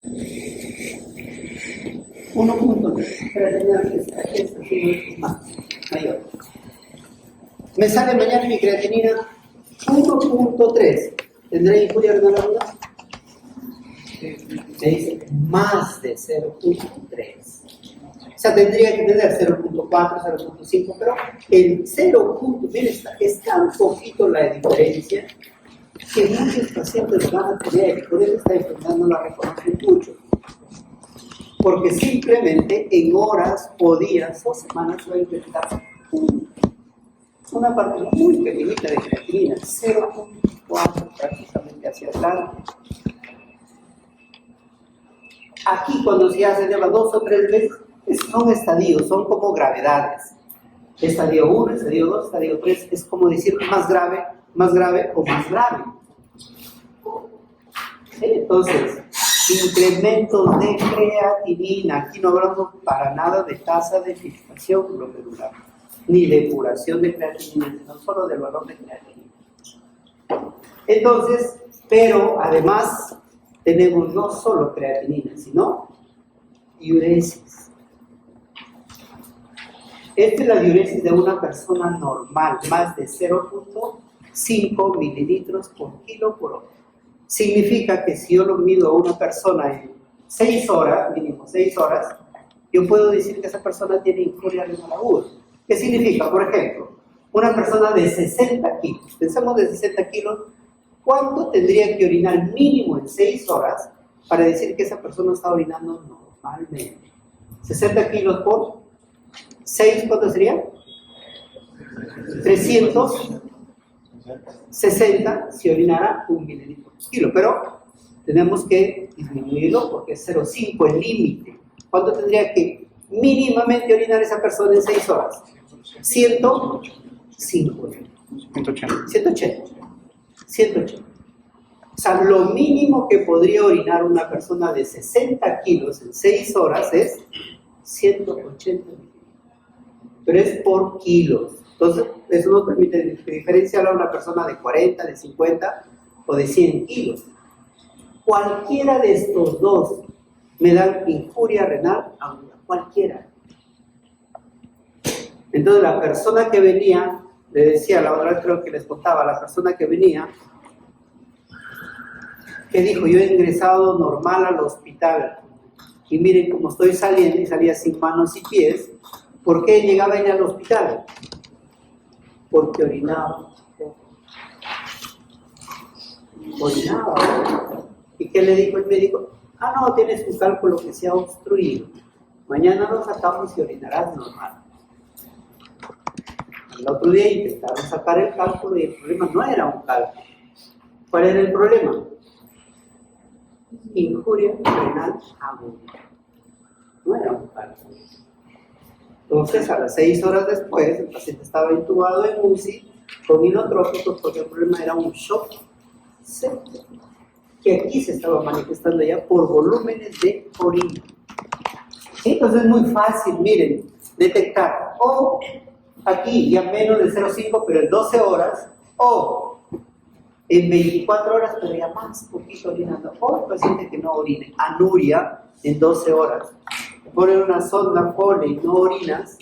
1.3, creatinina es más mayor. Me sale mañana mi creatinina 1.3. ¿Tendré injuria renal aguda? Me dice más de 0.3. O sea, tendría que tener 0.4, 0.5, pero el 0. Miren, es tan poquito la diferencia que muchos pacientes van a tener, y por eso esta enfermedad no la reconocen mucho. Porque simplemente en horas o días o semanas va a incrementar una parte muy pequeñita de creatinina, 0.4 prácticamente hacia adelante. Aquí cuando ya se lleva 2 o 3 veces, son estadios, son como gravedades. Estadio 1, estadio 2, estadio 3, es como decir más grave o más grave. ¿Sí? Entonces, incrementos de creatinina. Aquí no hablamos para nada de tasa de filtración glomerular, ni depuración de creatinina, sino solo del valor de creatinina. Entonces, pero además tenemos no solo creatinina, sino diuresis. Esta es la diuresis de una persona normal, más de 0.5 mililitros por kilo por hora. Significa que si yo lo mido a una persona en 6 horas, mínimo 6 horas, yo puedo decir que esa persona tiene injuria renal aguda. ¿Qué significa? Por ejemplo, una persona de 60 kilos, pensemos de 60 kilos, ¿cuánto tendría que orinar mínimo en 6 horas para decir que esa persona está orinando normalmente? 60 kilos por 6, ¿cuánto sería? 360 si orinara 1 mililitro por kilo, pero tenemos que disminuirlo porque es 0.5 el límite. ¿Cuánto tendría que mínimamente orinar esa persona en 6 horas? 180. O sea, lo mínimo que podría orinar una persona de 60 kilos en 6 horas es 180 mililitros. Pero es por kilos. Entonces, eso nos permite diferenciar a una persona de 40, de 50 o de 100 kilos. Cualquiera de estos dos me dan injuria renal aguda. Cualquiera. Entonces, la persona que venía, le decía, la otra vez creo que les contaba, la persona que venía, que dijo, yo he ingresado normal al hospital y miren cómo estoy saliendo, y salía sin manos y pies. ¿Por qué llegaba ella al hospital? Porque orinaba. ¿Y qué le dijo el médico? No, tienes un cálculo que se ha obstruido. Mañana lo sacamos y orinarás normal. El otro día intentaron sacar el cálculo y el problema no era un cálculo. ¿Cuál era el problema? Injuria renal aguda. No era un cálculo. Entonces, a las 6 horas después, el paciente estaba intubado en UCI con inotrópicos porque el problema era un shock séptico, que aquí se estaba manifestando ya por volúmenes de orina. Entonces, es muy fácil, miren, detectar o aquí ya menos de 0.5, pero en 12 horas, o en 24 horas, pero ya más poquito orinando, o el paciente que no orine, anuria en 12 horas. Ponen una sonda, pone y no orinas,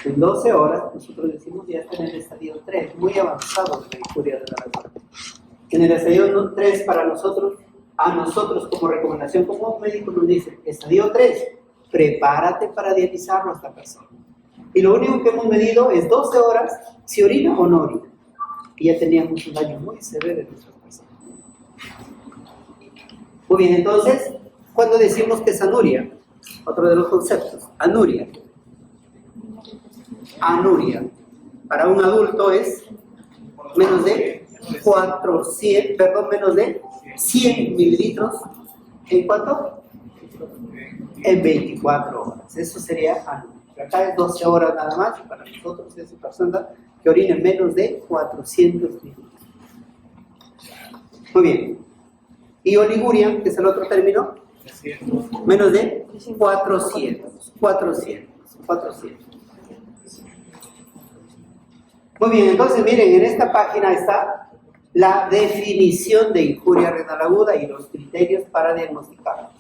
en 12 horas, nosotros decimos ya está en el estadio 3, muy avanzado de la injuria renal aguda. En el estadio 3 para nosotros, a nosotros como recomendación, como un médico nos dice, estadio 3, prepárate para dializarlo a esta persona. Y lo único que hemos medido es 12 horas, si orina o no orina. Y ya teníamos un daño muy severo en nuestras personas. Muy bien, entonces, cuando decimos que es anuria, otro de los conceptos, anuria. Anuria, para un adulto es menos de 100 mililitros, ¿en cuánto? En 24 horas, eso sería anuria. Acá es 12 horas nada más, y para nosotros es una persona que orina menos de 400 mililitros. Muy bien. Y oliguria, que es el otro término, menos de 400. Muy bien, entonces miren, en esta página está la definición de injuria renal aguda y los criterios para diagnosticarla.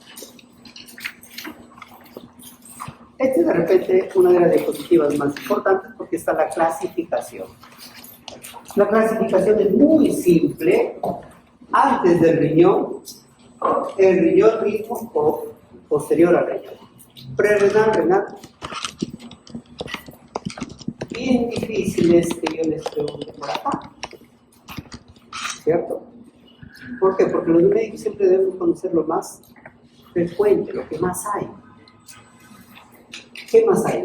Esta es de repente una de las diapositivas más importantes porque está la clasificación. La clasificación es muy simple. Antes del riñón, el riñón mismo o posterior al riñón. Prerrenal, renal. Bien difícil es que yo les pregunte por acá. ¿Cierto? ¿Por qué? Porque los médicos siempre debemos conocer lo más frecuente, lo que más hay. ¿Qué más hay?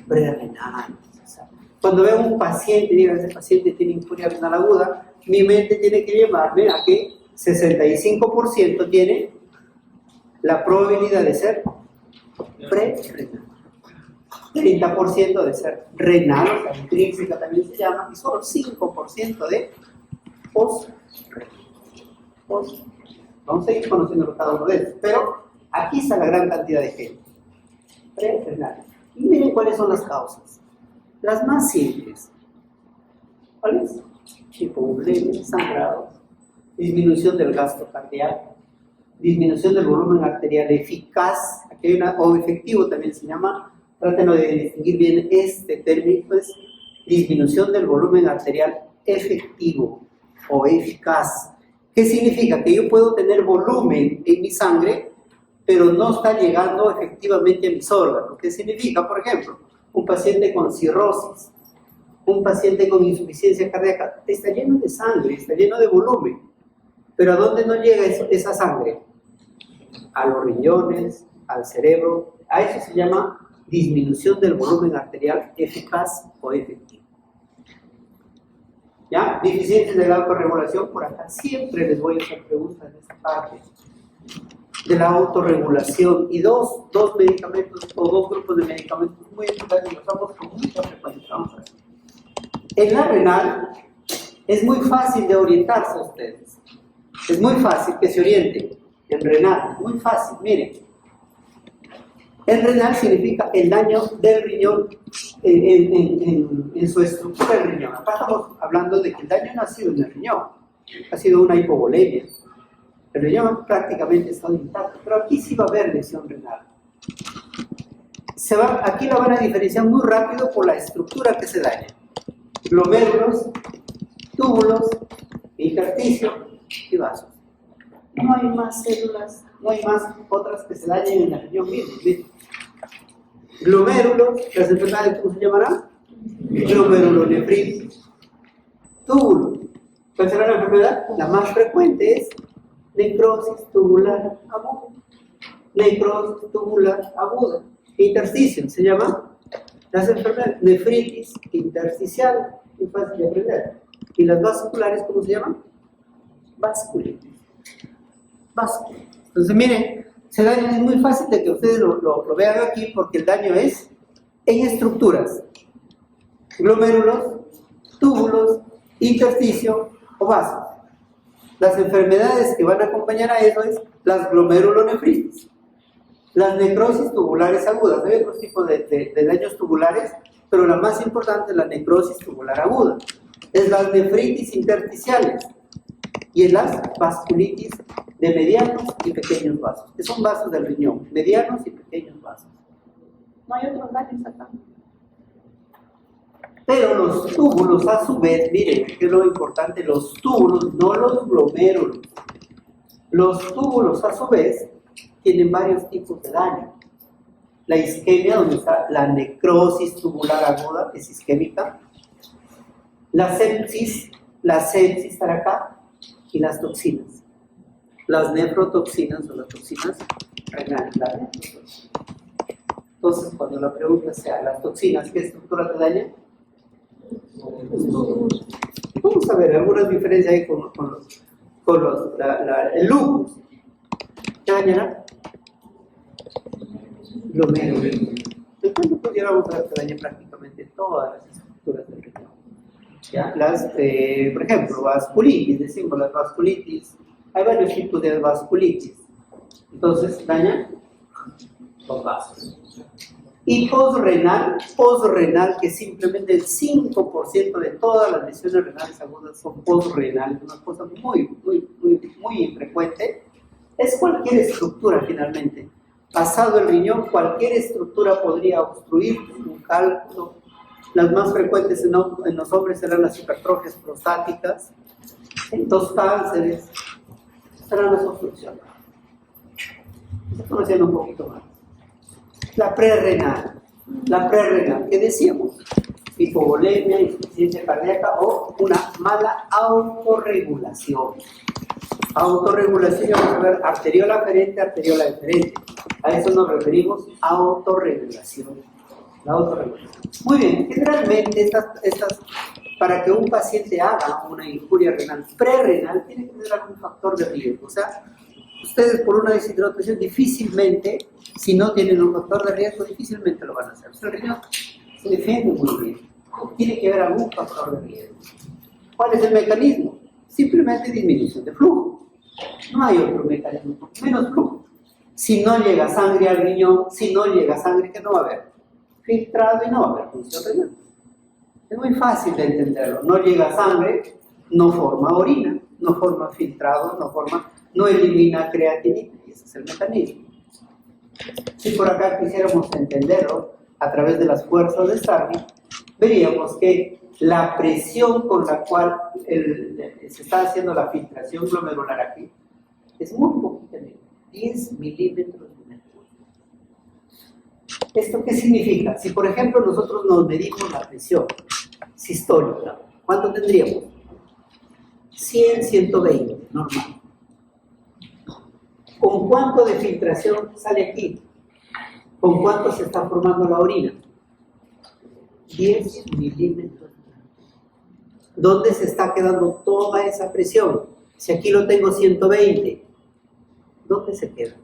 Prerrenal. Cuando veo a un paciente y digo, ese paciente tiene injuria renal aguda, mi mente tiene que llevarme a que 65% tiene la probabilidad de ser prerrenal. 30% de ser renal, o sea, intrínseca también se llama, y solo 5% de postrenal. Vamos a ir conociendo cada uno de ellos, pero aquí está la gran cantidad de gente. Prerrenal. Y miren cuáles son las causas. Las más simples. ¿Cuáles? Hipovolemia, sangrados, disminución del gasto cardíaco, disminución del volumen arterial eficaz, aquí hay una, o efectivo también se llama, trátenlo de distinguir bien este término, es disminución del volumen arterial efectivo o eficaz. ¿Qué significa? Que yo puedo tener volumen en mi sangre, pero no está llegando efectivamente a mis órganos. ¿Qué significa? Por ejemplo, un paciente con cirrosis, un paciente con insuficiencia cardíaca, está lleno de sangre, está lleno de volumen, pero ¿a dónde no llega esa sangre? A los riñones, al cerebro. A eso se llama disminución del volumen arterial eficaz o efectivo. ¿Ya? Deficiencias de la autorregulación, por acá siempre les voy a hacer preguntas de esta parte. De la autorregulación y dos medicamentos o dos grupos de medicamentos muy importantes, los usamos con mucha frecuencia. Vamos a ver. En la renal es muy fácil de orientarse a ustedes. Es muy fácil que se orienten en renal, muy fácil, miren. El renal significa el daño del riñón en su estructura del riñón. Acá estamos hablando de que el daño no ha sido en el riñón, ha sido una hipovolemia. El riñón prácticamente está intacto, pero aquí sí va a haber lesión renal. Aquí la van a diferenciar muy rápido por la estructura que se daña. Glomérulos, túbulos, intersticio y vasos. No hay más células, no hay más otras que se dañen en el riñón mismo. Glomérulos, las enfermedades, ¿cómo se llamarán? Glomerulonefritis. Túbulos. ¿Cuál será la enfermedad? La más frecuente es necrosis tubular aguda. Necrosis tubular aguda. Intersticio, se llama las enfermedades. Nefritis intersticial, muy fácil de aprender. ¿Y las vasculares cómo se llaman? Vasculitis. Vasculitis. Entonces, miren, se daña, es muy fácil de que ustedes lo vean aquí porque el daño es en estructuras. Glomérulos, túbulos, intersticio o vasos. Las enfermedades que van a acompañar a eso es las glomerulonefritis, las necrosis tubulares agudas. Hay otros tipos de daños tubulares, pero la más importante es la necrosis tubular aguda. Es las nefritis intersticiales y es las vasculitis de medianos y pequeños vasos, que son vasos del riñón, medianos y pequeños vasos. No hay otros daños acá. Pero los túbulos, a su vez, miren, que es lo importante, los túbulos, no los glomérulos. Los túbulos, a su vez, tienen varios tipos de daño. La isquemia, donde está la necrosis tubular aguda, es isquémica. La sepsis estará acá, y las toxinas. Las nefrotoxinas o las toxinas renales. Entonces, cuando la pregunta sea, ¿las toxinas qué estructura te dañan? Vamos a ver algunas diferencias ahí con el lupus. ¿Qué dañará? Glomérulos. Entonces, pudiéramos ver que daña prácticamente todas las estructuras del riñón. ¿Ya? Por ejemplo, vasculitis, decimos las vasculitis. Hay varios tipos de vasculitis. Entonces, daña los vasos. Y posrenal, que simplemente el 5% de todas las lesiones renales agudas son posrenales, una cosa muy infrecuente. Es cualquier estructura finalmente. Pasado el riñón, cualquier estructura podría obstruir un cálculo. Las más frecuentes en los hombres serán las hipertrofias prostáticas, los cánceres, serán las obstrucciones. Estoy conociendo un poquito más. La prerrenal, ¿qué decíamos? Hipovolemia, insuficiencia cardíaca o una mala autorregulación. Autorregulación, vamos a ver arteriola aferente, arteriola deferente. A eso nos referimos, autorregulación. La autorregulación. Muy bien, generalmente para que un paciente haga una injuria renal prerrenal, tiene que tener algún factor de riesgo. O sea, ustedes por una deshidratación difícilmente, si no tienen un factor de riesgo, difícilmente lo van a hacer. O sea, el riñón se defiende muy bien. Tiene que haber algún factor de riesgo. ¿Cuál es el mecanismo? Simplemente disminución de flujo. No hay otro mecanismo, menos flujo. Si no llega sangre al riñón, ¿qué no va a haber? Filtrado y no va a haber función renal. Es muy fácil de entenderlo. No llega sangre, no forma orina, no forma filtrado, no elimina creatinina. Y ese es el mecanismo. Si por acá quisiéramos entenderlo a través de las fuerzas de Starling, veríamos que la presión con la cual se está haciendo la filtración glomerular aquí es muy poquita, 10 milímetros de mercurio. ¿Esto qué significa? Si por ejemplo nosotros nos medimos la presión sistólica, ¿cuánto tendríamos? 100, 120, normal. ¿Con cuánto de filtración sale aquí? ¿Con cuánto se está formando la orina? 10 milímetros. ¿Dónde se está quedando toda esa presión? Si aquí lo tengo 120, ¿dónde se queda?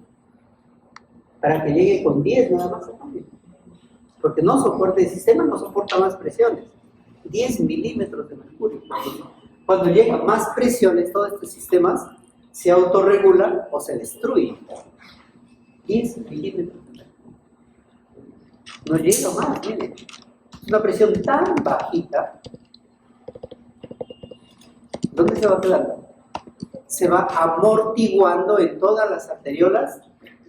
Para que llegue con 10 nada más. Porque el sistema no soporta más presiones. 10 milímetros de mercurio. Cuando llegan más presiones, todos estos sistemas se autorregulan o se destruyen. 10 milímetros de mercurio. No llega más, miren. Es una presión tan bajita. ¿Dónde se va quedando? Se va amortiguando en todas las arteriolas,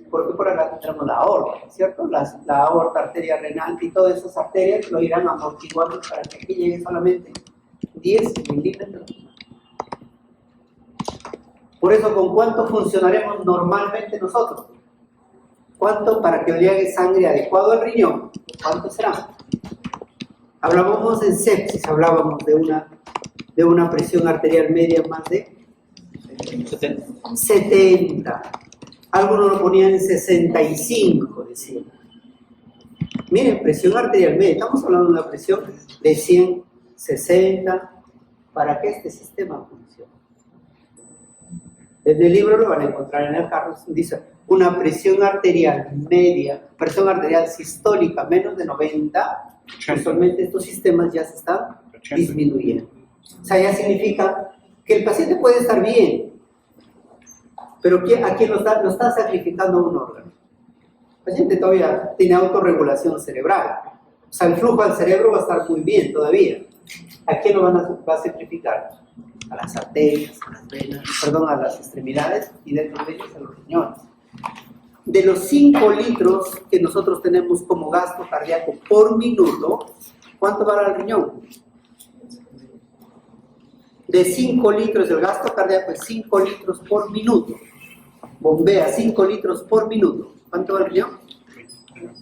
porque por acá tenemos la aorta, ¿cierto? La aorta, arteria renal y todas esas arterias lo irán amortiguando para que aquí llegue solamente 10 milímetros. Por eso, ¿con cuánto funcionaremos normalmente nosotros? ¿Cuánto para que llegue sangre adecuado al riñón? ¿Cuánto será? Hablábamos en sepsis, hablábamos de una presión arterial media más de 70. Algunos lo ponían en 65, decían. Miren, presión arterial media, estamos hablando de una presión de 100, 60, para que este sistema funcione. En el libro lo van a encontrar en el carro, dice una presión arterial media, presión arterial sistólica menos de 90, usualmente estos sistemas ya se están disminuyendo. O sea, ya significa que el paciente puede estar bien, pero ¿a quién lo está sacrificando un órgano? El paciente todavía tiene autorregulación cerebral. O sea, el flujo al cerebro va a estar muy bien todavía. ¿A quién lo va a sacrificar? A las arterias, a las venas, a las extremidades y dentro de ellos a los riñones. De los 5 litros que nosotros tenemos como gasto cardíaco por minuto, ¿cuánto va al riñón? De 5 litros, el gasto cardíaco es 5 litros por minuto. Bombea 5 litros por minuto. ¿Cuánto va al riñón?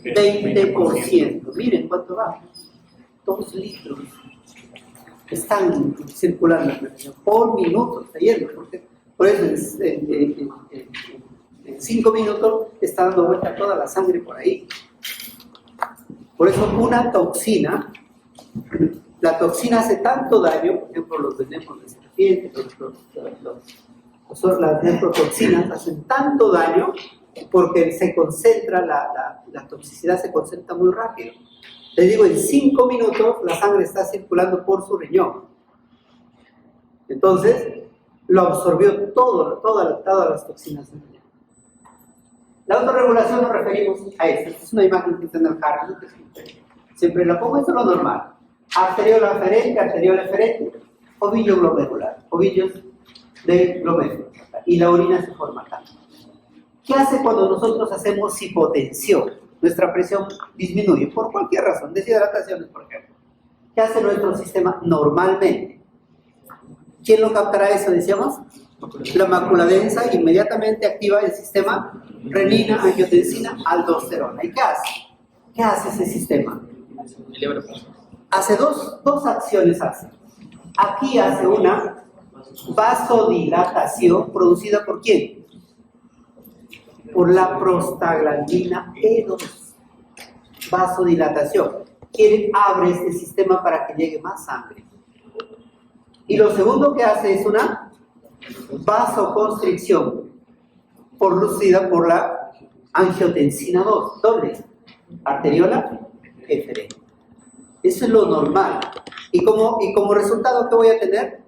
20%. Miren cuánto va. 2 litros están circulando en el riñón por minuto. Está yendo. Por eso en 5 minutos está dando vuelta toda la sangre por ahí. Por eso una toxina, la toxina hace tanto daño, por ejemplo los venenos de serpiente, las nephrotoxinas hacen tanto daño porque se concentra, la toxicidad se concentra muy rápido. Les digo, en 5 minutos la sangre está circulando por su riñón. Entonces, lo absorbió todas las toxinas del riñón. La autorregulación nos referimos a esto. Esta es una imagen que está en el jardín. Siempre la pongo, esto es lo normal. Arteriola aferente, arteriola eferente, ovillo glomerular, ovillos de glomérulo. Y la orina se forma acá. ¿Qué hace cuando nosotros hacemos hipotensión? Nuestra presión disminuye por cualquier razón, deshidrataciones, por ejemplo. ¿Qué hace nuestro sistema normalmente? ¿Quién lo captará eso, decíamos? La mácula densa inmediatamente activa el sistema renina, angiotensina, aldosterona. ¿Y qué hace? ¿Qué hace ese sistema? Hace dos acciones. Aquí hace una vasodilatación producida ¿por quién? Por la prostaglandina E2. Vasodilatación. Abre este sistema para que llegue más sangre. Y lo segundo que hace es una vasoconstricción producida por la angiotensina 2. ¿Dónde? Arteriola eferente. Eso es lo normal. Y como resultado, ¿qué voy a tener?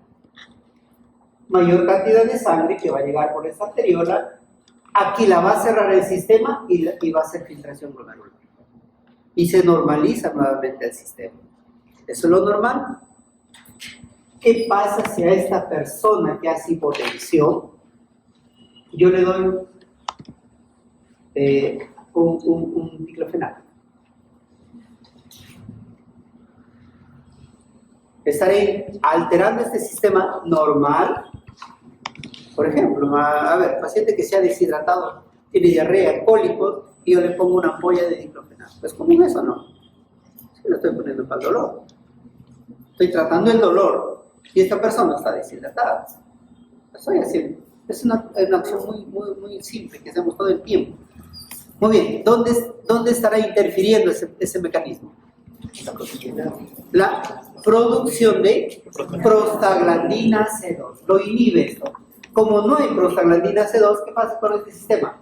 Mayor cantidad de sangre que va a llegar por esa arteriola. Aquí la va a cerrar el sistema y va a hacer filtración glomerular. Y se normaliza nuevamente el sistema. ¿Eso es lo normal? ¿Qué pasa si a esta persona que hace hipotensión yo le doy un diclofenac? Estaré alterando este sistema normal. Por ejemplo, a ver, paciente que se ha deshidratado, tiene diarrea, cólicos, y yo le pongo una ampolla de diclofenac. ¿Es común eso o no? Sí, lo estoy poniendo para el dolor. Estoy tratando el dolor y esta persona está deshidratada. Lo estoy haciendo. Es una acción muy simple que hacemos todo el tiempo. Muy bien, ¿dónde estará interfiriendo ese mecanismo? La producción de prostaglandina C2. Lo inhibe esto. Como no hay prostaglandina C2, ¿qué pasa con este sistema?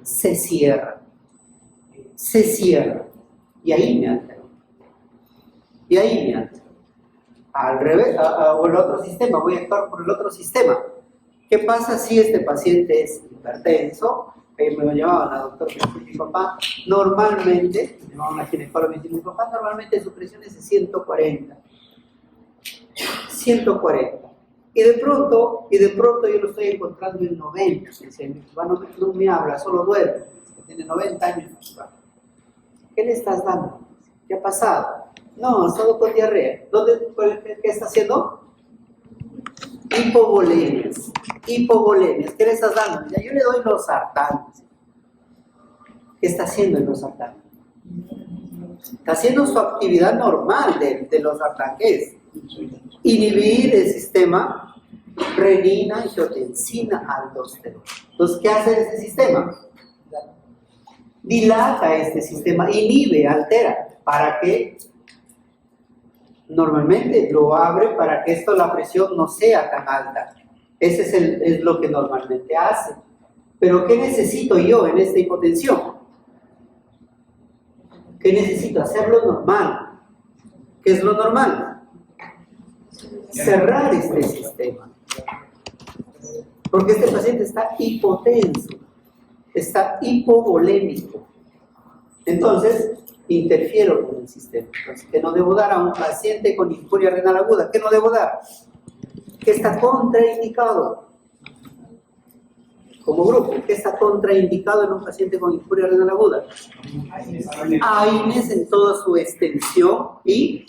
Se cierra. Se cierra. Y ahí me altero. Al revés, o el otro sistema, voy a actuar por el otro sistema. ¿Qué pasa si este paciente es hipertenso? Me lo llamaban a doctor, mi papá, normalmente, me llamaban a ginecólogo, mi papá normalmente su presión es de 140. 140. Y de pronto yo lo estoy encontrando en 90. Mi papá no me habla, solo duerme. Tiene 90 años. ¿Qué le estás dando? ¿Qué ha pasado? No, ha estado con diarrea. ¿Qué está haciendo? Hipovolemias. ¿Qué le estás dando? Ya, yo le doy losartán. ¿Qué está haciendo el losartán? Está haciendo su actividad normal de losartán, ¿qué es? Inhibir el sistema renina, angiotensina, aldosterona. Entonces, ¿qué hace este sistema? Dilata este sistema, inhibe, altera. ¿Para qué? Normalmente lo abre para que la presión no sea tan alta. Ese es lo que normalmente hace. Pero ¿qué necesito yo en esta hipotensión? ¿Qué necesito? Hacerlo normal. ¿Qué es lo normal? Cerrar este sistema. Porque este paciente está hipotenso, está hipovolémico. Entonces, interfiero con el sistema. Entonces, ¿qué no debo dar a un paciente con insuficiencia renal aguda? ¿Qué no debo dar? ¿Qué está contraindicado? Como grupo, ¿qué está contraindicado en un paciente con insuficiencia renal aguda? AINES en toda su extensión y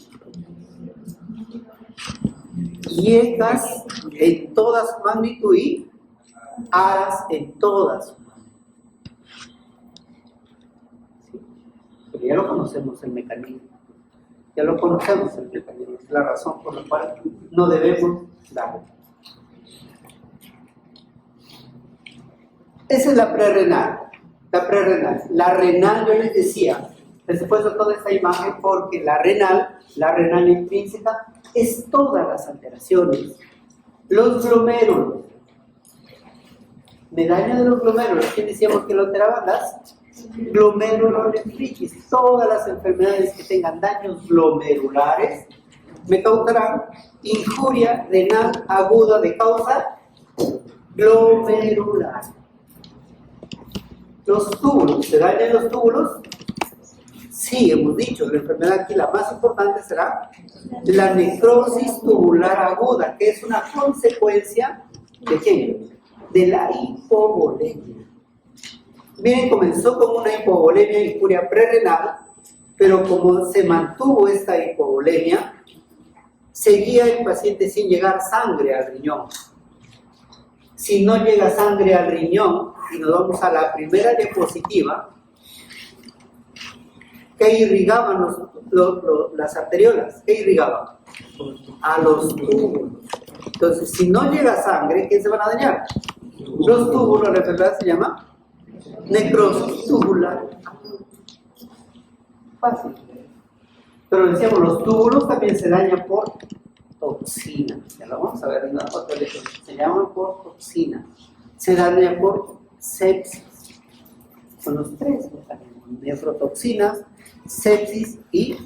IECAS en toda su magnitud y ARAS en todas su magnitud. ¿Sí? Pero ya lo conocemos el mecanismo. Es la razón por la cual no debemos darlo. Esa es la prerrenal. La renal, yo les decía, les he puesto toda esta imagen porque la renal intrínseca, es todas las alteraciones. Los glomérulos. Medalla de los glomérulos. ¿Quién decíamos que lo alteraban? Las glomerulonefritis. Todas las enfermedades que tengan daños glomerulares me causarán injuria renal aguda de causa glomerular. Los túbulos, ¿se dañan los túbulos? Sí, hemos dicho, la enfermedad aquí la más importante será la necrosis tubular aguda, que es una consecuencia ¿de qué? De la hipovolemia. Miren, comenzó con una hipovolemia y injuria prerrenal, pero como se mantuvo esta hipovolemia, seguía el paciente sin llegar sangre al riñón. Si no llega sangre al riñón, y nos vamos a la primera diapositiva, ¿qué irrigaban las arteriolas? ¿Qué irrigaban? A los túbulos. Entonces, si no llega sangre, ¿qué se van a dañar? Los túbulos, la enfermedad se llama necrosis tubular. Fácil. Pero decíamos, los túbulos también se dañan por toxinas. Ya lo vamos a ver en una foto de se llaman por toxinas. Se dañan por sepsis. Son los tres mecanismos: nefrotoxinas, sepsis y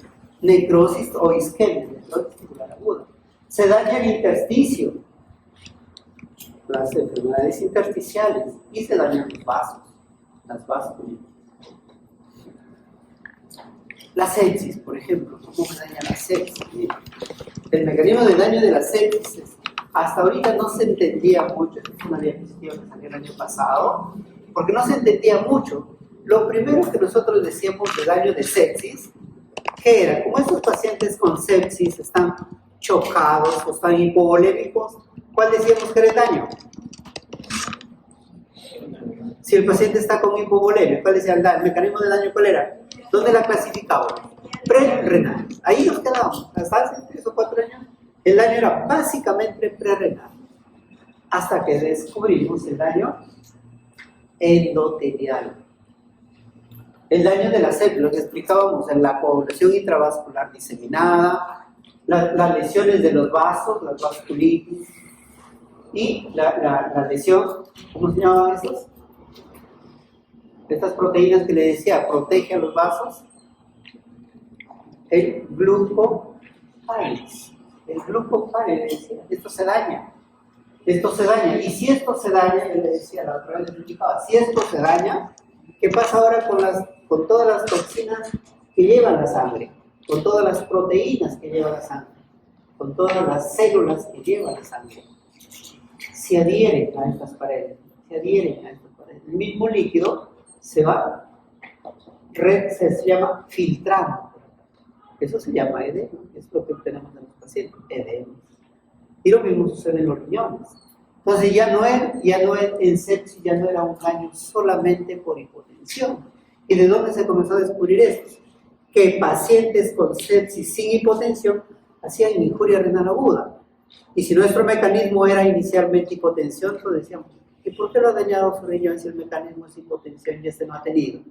necrosis o isquemia, necrosis tubular aguda. Se daña el intersticio, las enfermedades intersticiales, y se dañan los vasos, las vasculares. La sepsis, por ejemplo, ¿cómo se daña la sepsis? El mecanismo de daño de la sepsis, hasta ahorita no se entendía mucho, es una diapositiva que salió el año pasado, porque no se entendía mucho. Lo primero que nosotros decíamos de daño de sepsis, ¿qué era? Como estos pacientes con sepsis están chocados o están hipovolémicos, ¿cuál decíamos que era el daño? Si el paciente está con hipovolemia, ¿cuál decía el mecanismo de daño? ¿Cuál era? ¿Dónde la clasificamos? Prerrenal. Ahí nos quedamos. Hasta hace 3 o 4 años, el daño era básicamente prerrenal. Hasta que descubrimos el daño endotelial. El daño de la sepsis, lo que explicábamos en la coagulación intravascular diseminada, las lesiones de los vasos, las vasculitis, y la lesión, ¿cómo se llamaban estos? Estas proteínas que le decía, protege a los vasos, el glucophage. El glucophage, le decía, esto se daña. Esto se daña. Y si esto se daña, le decía, la otra vez le explicaba, si esto se daña, ¿qué pasa ahora con todas las toxinas que llevan la sangre? Con todas las proteínas que lleva la sangre, con todas las células que lleva la sangre? Se adhieren a estas paredes, El mismo líquido se va, se llama filtrando. Eso se llama edema, es lo que tenemos en los pacientes, edema. Y lo mismo sucede en los riñones. Entonces ya no en sepsis ya no era un daño solamente por hipotensión. ¿Y de dónde se comenzó a descubrir esto? Que pacientes con sepsis sin hipotensión hacían injuria renal aguda. Y si nuestro mecanismo era inicialmente hipotensión, entonces decíamos, ¿y por qué lo ha dañado su riñón si el mecanismo es hipotensión y este no ha tenido?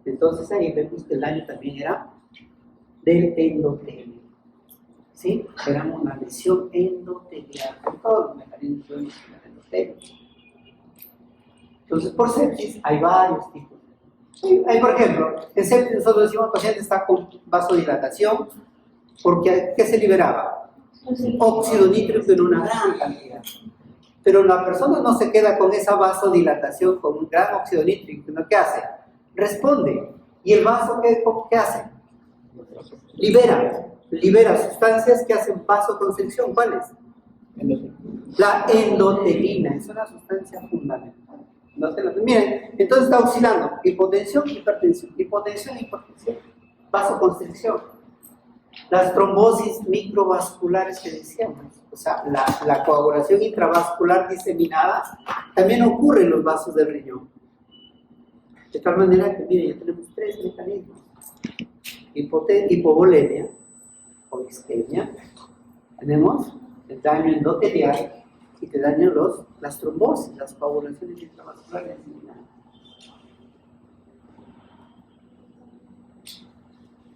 Entonces ahí vemos que el daño también era del endotelio. ¿Sí? Era una lesión endotelial. Con todos los mecanismos del endotelio. Entonces, por sepsis hay varios tipos. Hay, por ejemplo, en sepsis nosotros decimos que el paciente está con vasodilatación, porque ¿qué se liberaba? Óxido nítrico en una gran cantidad. Pero la persona no se queda con esa vasodilatación, con un gran óxido nítrico, sino ¿qué hace? Responde. ¿Y el vaso qué hace? Libera sustancias que hacen vasoconstricción. ¿Cuáles? La endotelina, es una sustancia fundamental. Miren, entonces está oscilando hipotensión, hipertensión, vasoconstricción. Las trombosis microvasculares que decíamos, o sea, la coagulación intravascular diseminada también ocurre en los vasos del riñón. De tal manera que, miren, ya tenemos 3 mecanismos: hipovolemia o isquemia, tenemos el daño endotelial y te dañan las trombosis, las coagulaciones intravasculares diseminadas.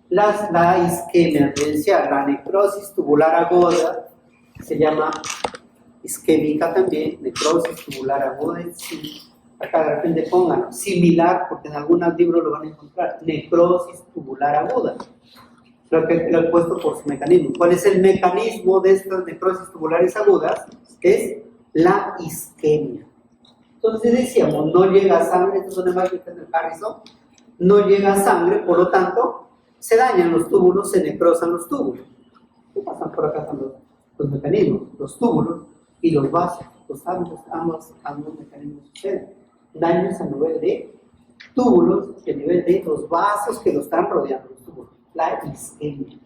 La isquemia, la necrosis tubular aguda, se llama isquémica también, necrosis tubular aguda, sí. Acá de repente pónganlo, similar, porque en algunos libros lo van a encontrar, necrosis tubular aguda. Lo he puesto por su mecanismo. ¿Cuál es el mecanismo de estas necrosis tubulares agudas? Es la isquemia. Entonces decíamos, no llega sangre, estos son imágenes del Harrison, no llega sangre, por lo tanto, se dañan los túbulos, se necrosan los túbulos. ¿Qué pasan por acá? Son los mecanismos, los túbulos y los vasos. Ambos mecanismos suceden. Daños a nivel de túbulos y a nivel de los vasos que lo están rodeando, los túbulos. La isquemia.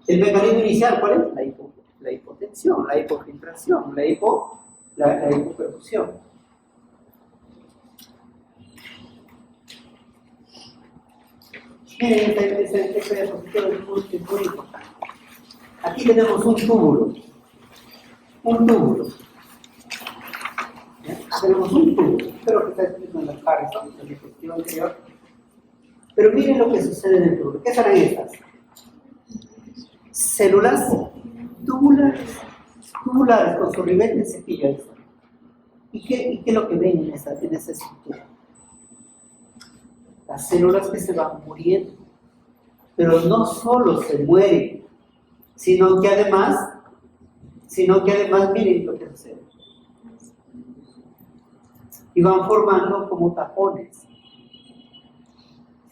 El mecanismo inicial, ¿cuál es? La hipotensión, la hipofiltración, la hipoperfusión. Miren, esta diapositiva es muy importante. Aquí tenemos un túbulo. Tenemos un túbulo. Espero que está escrito en las Harrison, en la diapositiva anterior. Pero miren lo que sucede en el túbulo. ¿Qué serán estas? Células tubulares con su ribete de cepillo. ¿Y qué es lo que ven en esa estructura? Las células que se van muriendo. Pero no solo se mueren, sino que además, miren lo que sucede. Y van formando como tapones.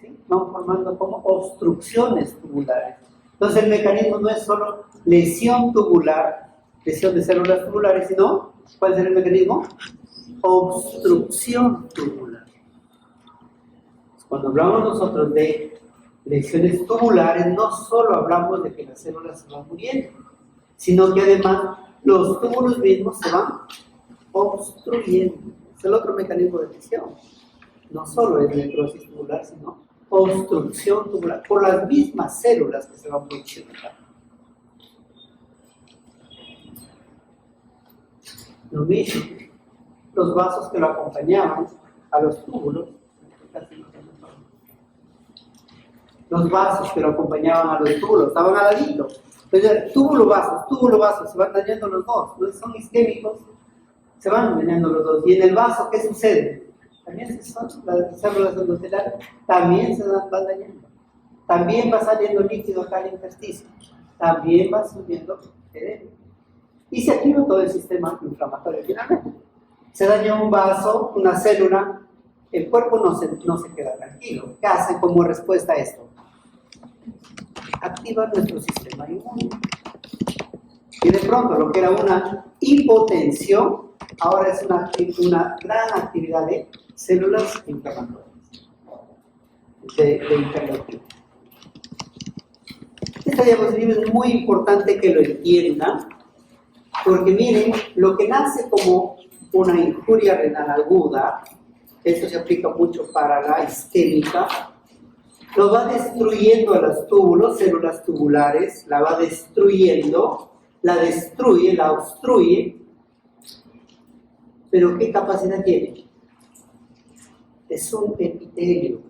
¿Sí? Van formando como obstrucciones tubulares. Entonces el mecanismo no es solo lesión tubular, lesión de células tubulares, sino, ¿cuál es el mecanismo? Obstrucción tubular. Cuando hablamos nosotros de lesiones tubulares, no solo hablamos de que las células se van muriendo, sino que además los túbulos mismos se van obstruyendo. Es el otro mecanismo de lesión. No solo es necrosis tubular, sino obstrucción tubular por las mismas células que se van produciendo acá. Lo mismo, los vasos que lo acompañaban a los túbulos, estaban al ladito. Entonces, túbulo, vaso, se van dañando los dos. Entonces, son isquémicos, se van dañando los dos. Y en el vaso, ¿qué sucede? También las células endoteliales también se van dañando. También va saliendo líquido acá al intersticio. También va subiendo edema. Y se activa todo el sistema inflamatorio. Finalmente, se daña un vaso, una célula, el cuerpo no se queda tranquilo. ¿Qué hace como respuesta a esto? Activa nuestro sistema inmune. Y de pronto lo que era una hipotensión, ahora es una gran actividad de células inflamatorias, de interleucina. Esta diapositiva es muy importante que lo entiendan, porque miren, lo que nace como una injuria renal aguda, eso se aplica mucho para la isquémica, lo va destruyendo a los túbulos, células tubulares, la va destruyendo, la destruye, la obstruye, pero ¿qué capacidad tiene? Es un epitelio.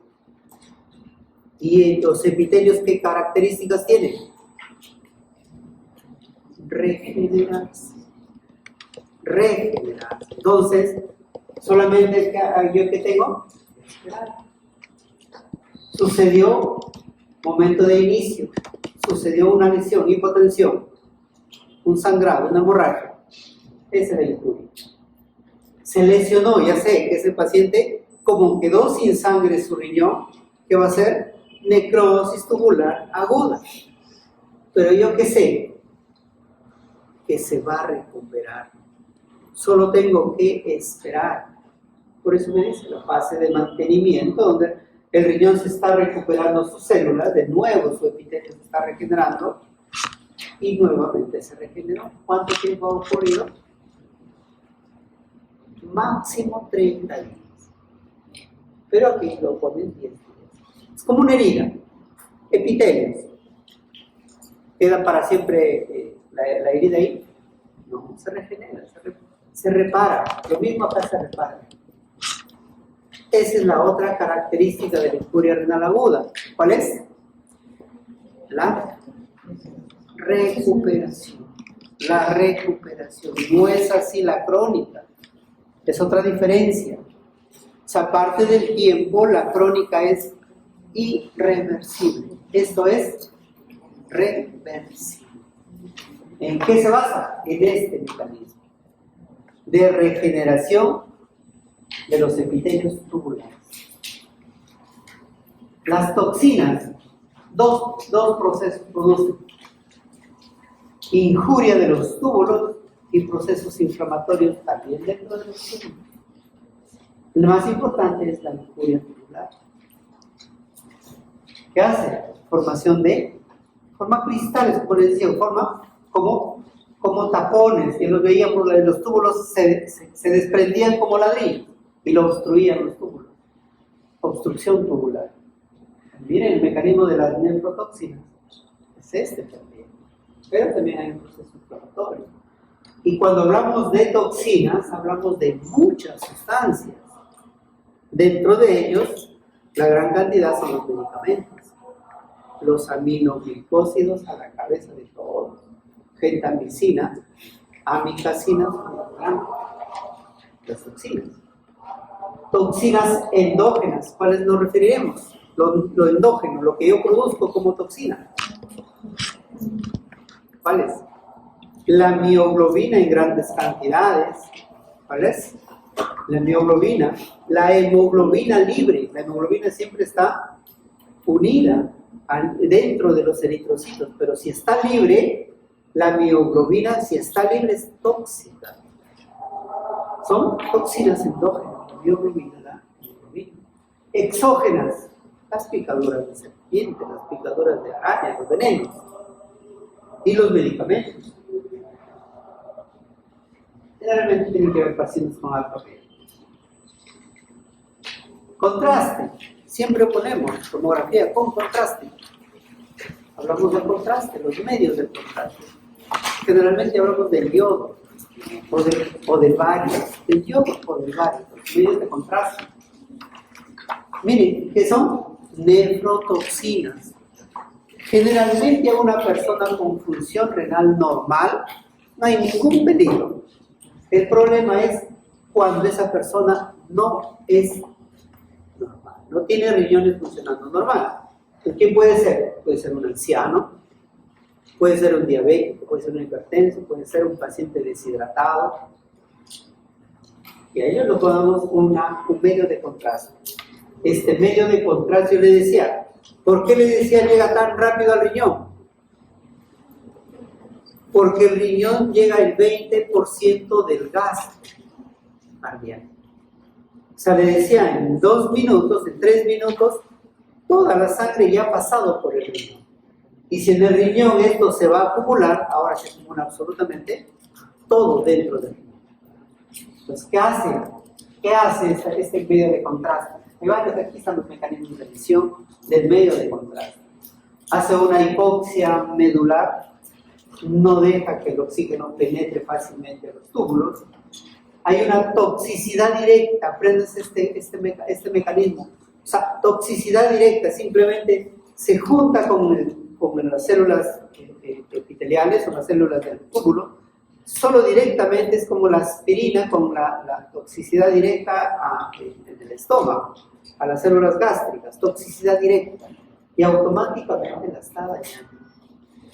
¿Y los epitelios qué características tienen? Regenerarse. Entonces, solamente yo que tengo, esperar. Sucedió momento de inicio, sucedió una lesión, hipotensión, un sangrado, una hemorragia. Esa es la injuria. Se lesionó, ya sé que ese paciente, como quedó sin sangre su riñón, ¿qué va a hacer? Necrosis tubular aguda. Pero yo qué sé, que se va a recuperar. Solo tengo que esperar. Por eso me dice la fase de mantenimiento, donde el riñón se está recuperando sus células, de nuevo su epitelio se está regenerando y nuevamente se regeneró. ¿Cuánto tiempo ha ocurrido? Máximo 30 días. Pero aquí lo ponen 10 días. Es como una herida. Epitelios. ¿Queda para siempre la herida ahí? No, se regenera, se repara. Lo mismo acá se repara. Esa es la otra característica de la injuria renal aguda. ¿Cuál es? La recuperación. La recuperación. No es así la crónica. Es otra diferencia. O sea, aparte del tiempo, la crónica es irreversible. Esto es reversible. ¿En qué se basa? En este mecanismo de regeneración de los epitelios tubulares. Las toxinas, dos procesos producen: injuria de los túbulos y procesos inflamatorios también dentro de los túbulos. Lo más importante es la injuria tubular. ¿Qué hace? Forma cristales, como les decía, forma como tapones, que los veíamos, los túbulos se desprendían como ladrillos y lo obstruían los túbulos. Obstrucción tubular. Miren el mecanismo de las nefrotoxinas. Es este también. Pero también hay un proceso inflamatorio. Y cuando hablamos de toxinas, hablamos de muchas sustancias. Dentro de ellos, la gran cantidad son los medicamentos. Los aminoglicósidos a la cabeza de todos. Gentamicina, amicacina, las toxinas. Toxinas endógenas, ¿cuáles nos referiremos? Lo endógeno, lo que yo produzco como toxina. ¿Cuáles? La mioglobina en grandes cantidades. ¿Cuáles? La mioglobina. La hemoglobina libre. La hemoglobina siempre está unida dentro de los eritrocitos, pero si está libre, la mioglobina, si está libre, es tóxica. Son toxinas endógenas, la mioglobina, la hemoglobina. Exógenas, las picaduras de serpiente, las picaduras de araña, los venenos. Y los medicamentos. Generalmente tienen que ver pacientes con alto riesgo. Contraste. Siempre ponemos tomografía con contraste. Hablamos del contraste, los medios del contraste. Generalmente hablamos del yodo o del bario. Del yodo o del bario, los medios de contraste. Miren, ¿qué son? Nefrotoxinas. Generalmente a una persona con función renal normal no hay ningún peligro. El problema es cuando esa persona no es normal, no tiene riñones funcionando normal. ¿Quién puede ser? Puede ser un anciano, puede ser un diabético, puede ser un hipertenso, puede ser un paciente deshidratado. Y a ellos le ponemos un medio de contraste. Este medio de contraste, yo le decía, ¿por qué le decía llega tan rápido al riñón? Porque el riñón llega el 20% del gas cardíaco. O sea, le decía, en 2 minutos, en 3 minutos, toda la sangre ya ha pasado por el riñón. Y si en el riñón esto se va a acumular, ahora se acumula absolutamente todo dentro del riñón. Entonces, ¿qué hace? ¿Qué hace este medio de contraste? Aquí están los mecanismos de visión del medio de contraste. Hace una hipoxia medular, no deja que el oxígeno penetre fácilmente a los túbulos. Hay una toxicidad directa, aprendes este mecanismo. O sea, toxicidad directa, simplemente se junta con las células epiteliales o las células del túbulo. Solo directamente es como la aspirina con la toxicidad directa en el estómago, a las células gástricas, toxicidad directa, y automáticamente la está dañando.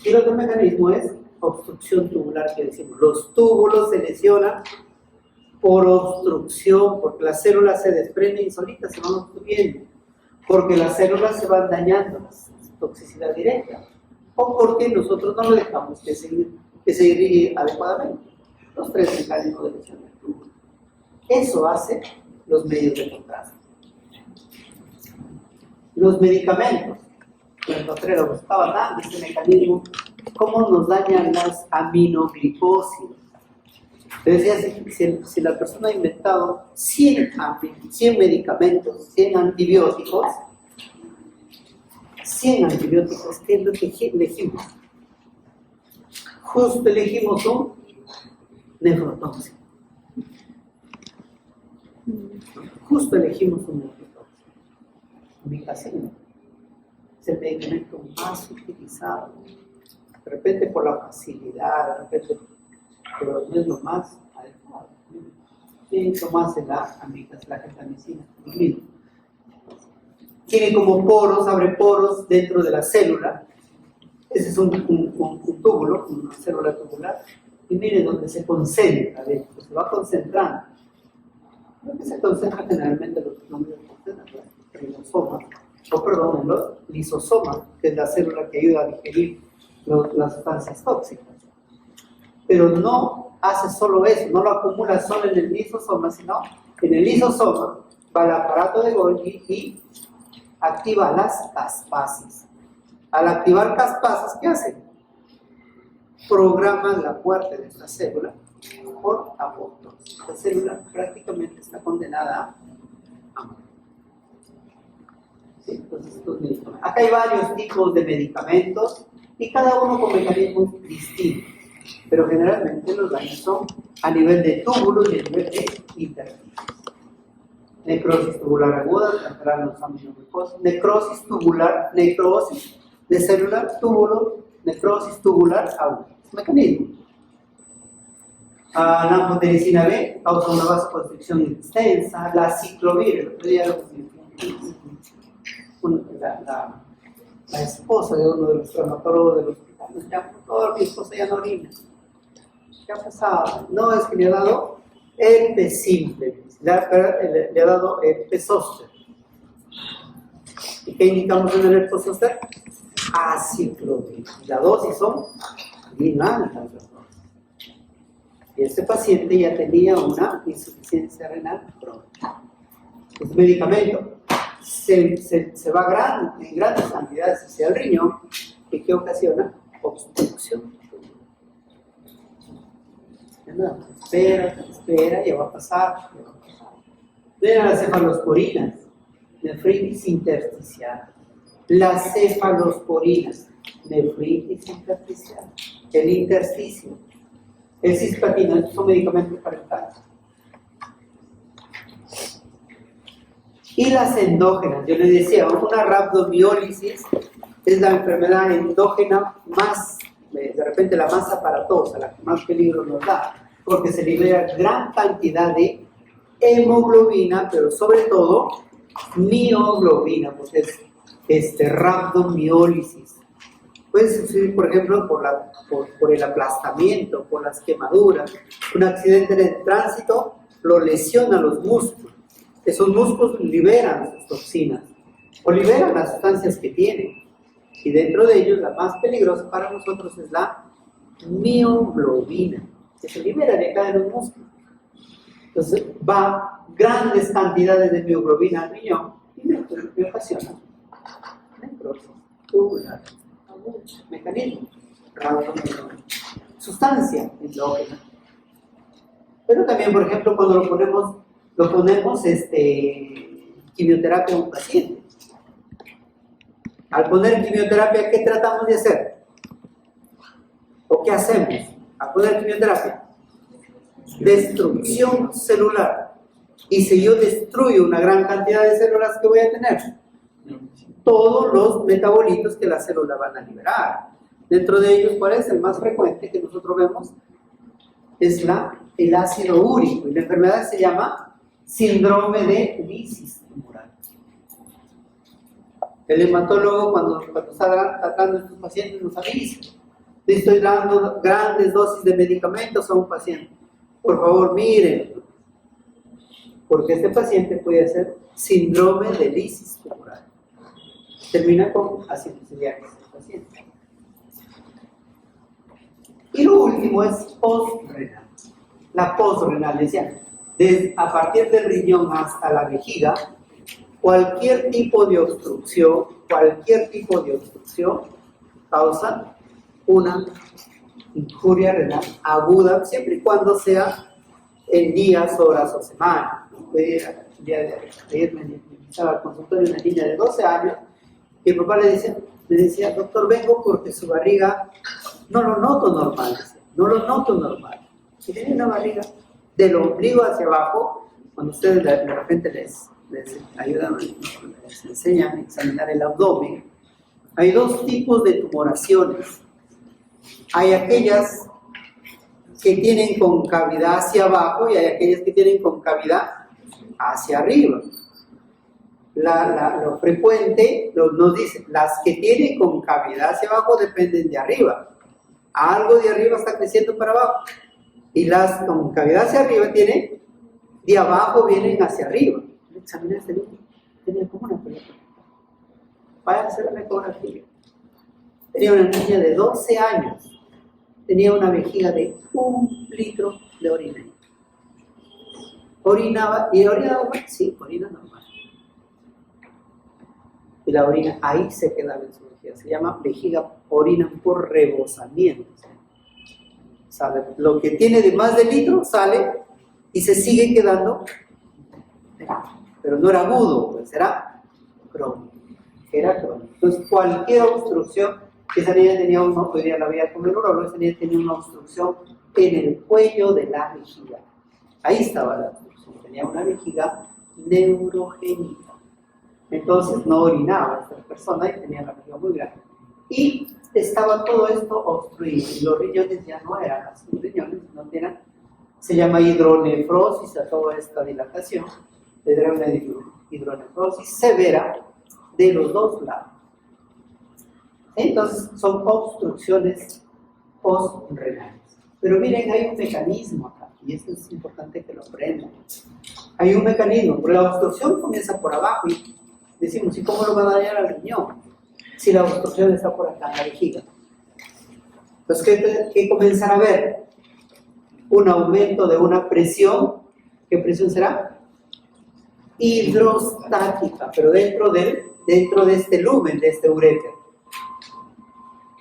Y el otro mecanismo es obstrucción tubular, que decimos, los túbulos se lesionan por obstrucción, porque las células se desprenden y solitas se van obstruyendo, porque las células se van dañando, toxicidad directa, o porque nosotros no lo dejamos que se irrigue adecuadamente. Los 3 mecanismos de lesión del túbulo. Eso hace los medios de contraste. Los medicamentos. El doctor estaba dando este mecanismo, cómo nos dañan los aminoglicósidos. Entonces, si la persona ha inventado 100 medicamentos, 100 antibióticos, ¿qué es lo que elegimos? Justo elegimos un nefrotóxico. Justo elegimos un nefrotóxico. Amicacina. Es el medicamento más utilizado. De repente por la facilidad, de repente, pero no es lo más adecuado. ¿Quién hace la gentamicina? Tiene como poros, abre poros dentro de la célula. Ese es un túbulo, una célula tubular. Y miren donde se concentra, se va concentrando. Lo que se concentra generalmente en los nombres de los ribosomas, en los lisosomas, que es la célula que ayuda a digerir las sustancias tóxicas. Pero no hace solo eso, no lo acumula solo en el lisosoma, sino en el lisosoma va al aparato de Golgi y activa las caspases. Al activar caspases, ¿qué hace? Programa la muerte de esta célula por apoptosis. Esta célula prácticamente está condenada a morir. ¿Sí? Entonces, estos medicamentos. Acá hay varios tipos de medicamentos y cada uno con mecanismos distintos, pero generalmente los daños son a nivel de túbulos y a nivel de intersticios. Necrosis tubular aguda, los aminoglucosos, necrosis tubular, necrosis de células, túbulo, necrosis tubular aguda. Mecanismo. La anfotericina B causa una vasoconstricción extensa, la ciclovir, el otro día la esposa de uno de los traumatólogos del hospital nos llama, toda mi esposa ya no orina. ¿Qué ha pasado? No, es que le ha dado herpes simple, le ha dado herpes zóster. ¿Y qué indicamos en el herpes zóster? Aciclovir. La dosis son bien altas. Y este paciente ya tenía una insuficiencia renal crónica. Este medicamento se va en grandes cantidades hacia el riñón y que ocasiona obstrucción. Espera, ya va a pasar. Vean las cefalosporinas, nefritis intersticial. Las cefalosporinas, nefritis intersticial. El intersticio. El cisplatino, estos son medicamentos para el cáncer. Y las endógenas, yo les decía, una rhabdomiólisis es la enfermedad endógena más, de repente la más aparatosa, la que más peligro nos da, porque se libera gran cantidad de hemoglobina, pero sobre todo mioglobina, porque es rhabdomiólisis. Puede suceder, por ejemplo, por el aplastamiento, por las quemaduras. Un accidente en el tránsito lo lesiona los músculos. Esos músculos liberan sus toxinas o liberan las sustancias que tienen. Y dentro de ellos, la más peligrosa para nosotros es la mioglobina, que se libera de acá de los músculos. Entonces, va grandes cantidades de mioglobina al riñón y me ocasiona necrosis tubular. Mecanismo, sustancia endógena. Pero también, por ejemplo, cuando lo ponemos quimioterapia a un paciente. Al poner quimioterapia, ¿qué tratamos de hacer? ¿O qué hacemos? Al poner quimioterapia, destrucción celular. Y si yo destruyo una gran cantidad de células, ¿qué voy a tener? Todos los metabolitos que la célula van a liberar. Dentro de ellos, ¿cuál es el más frecuente que nosotros vemos? Es el ácido úrico. Y la enfermedad se llama síndrome de lisis tumoral. El hematólogo, cuando está tratando a estos pacientes, nos avisa: le estoy dando grandes dosis de medicamentos a un paciente. Por favor, miren, porque este paciente puede hacer síndrome de lisis tumoral. Termina con acidosialiasis del paciente. Y lo último es postrenal. La postrenal, decía, a partir del riñón hasta la vejiga, cualquier tipo de obstrucción causa una injuria renal aguda, siempre y cuando sea en días, horas o semanas. Ayer me invitaba al consultorio una niña de 12 años y el papá le decía: doctor, vengo porque su barriga no lo noto normal. Y tiene una barriga del ombligo hacia abajo. Cuando ustedes de repente les ayudan, les enseñan a examinar el abdomen, hay dos tipos de tumoraciones. Hay aquellas que tienen concavidad hacia abajo y hay aquellas que tienen concavidad hacia arriba. Lo frecuente nos dice: las que tienen concavidad hacia abajo dependen de arriba. Algo de arriba está creciendo para abajo. Y las con cavidad hacia arriba tienen de abajo vienen hacia arriba. Examiné este niño, tenía como una pelota. Vaya a hacer la ecografía. Tenía una niña de 12 años, tenía una vejiga de 1 litro de orina. Orinaba, ¿y orinaba normal? Sí, orina normal. Y la orina ahí se quedaba en su vejiga. Se llama vejiga, orina por rebosamiento. ¿Sabe? Lo que tiene de más de litro sale y se sigue quedando. Pero no era agudo, pues era crónico. Era crónico. Entonces, cualquier obstrucción, esa niña tenía hoy día la veía con el urólogo, esa niña tenía una obstrucción en el cuello de la vejiga. Ahí estaba la obstrucción, tenía una vejiga neurogénica. Entonces no orinaba esta persona y tenía la vejiga muy grande. Y estaba todo esto obstruido. Y los riñones ya no eran así, los riñones no eran, se llama hidronefrosis a toda esta dilatación. Era una hidronefrosis severa de los dos lados. Entonces son obstrucciones postrenales. Pero miren, hay un mecanismo acá, y esto es importante que lo aprendan. Hay un mecanismo, porque la obstrucción comienza por abajo y decimos, ¿y cómo lo va a dañar al riñón? Si la obstrucción está por acá en la vejiga. Entonces, ¿qué comenzar a ver? Un aumento de una presión. ¿Qué presión será? Hidrostática, pero dentro de este lumen, de este uréter.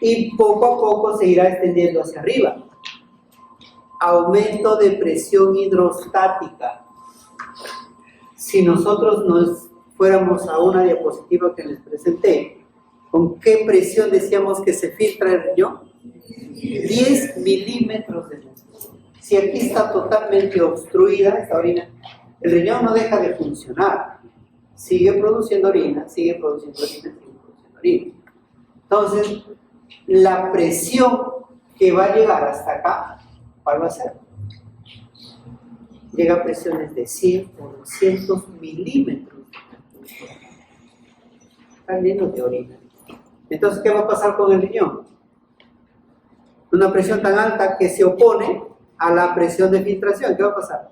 Y poco a poco se irá extendiendo hacia arriba. Aumento de presión hidrostática. Si nosotros nos fuéramos a una diapositiva que les presenté, ¿con qué presión decíamos que se filtra el riñón? 10 milímetros de mercurio. Si aquí está totalmente obstruida esta orina, el riñón no deja de funcionar. Sigue produciendo orina, sigue produciendo orina, sigue produciendo orina. Entonces, la presión que va a llegar hasta acá, ¿cuál va a ser? Llega a presiones de 100 o 200 milímetros. Están llenos de orina. Entonces, ¿qué va a pasar con el riñón? Una presión tan alta que se opone a la presión de filtración. ¿Qué va a pasar?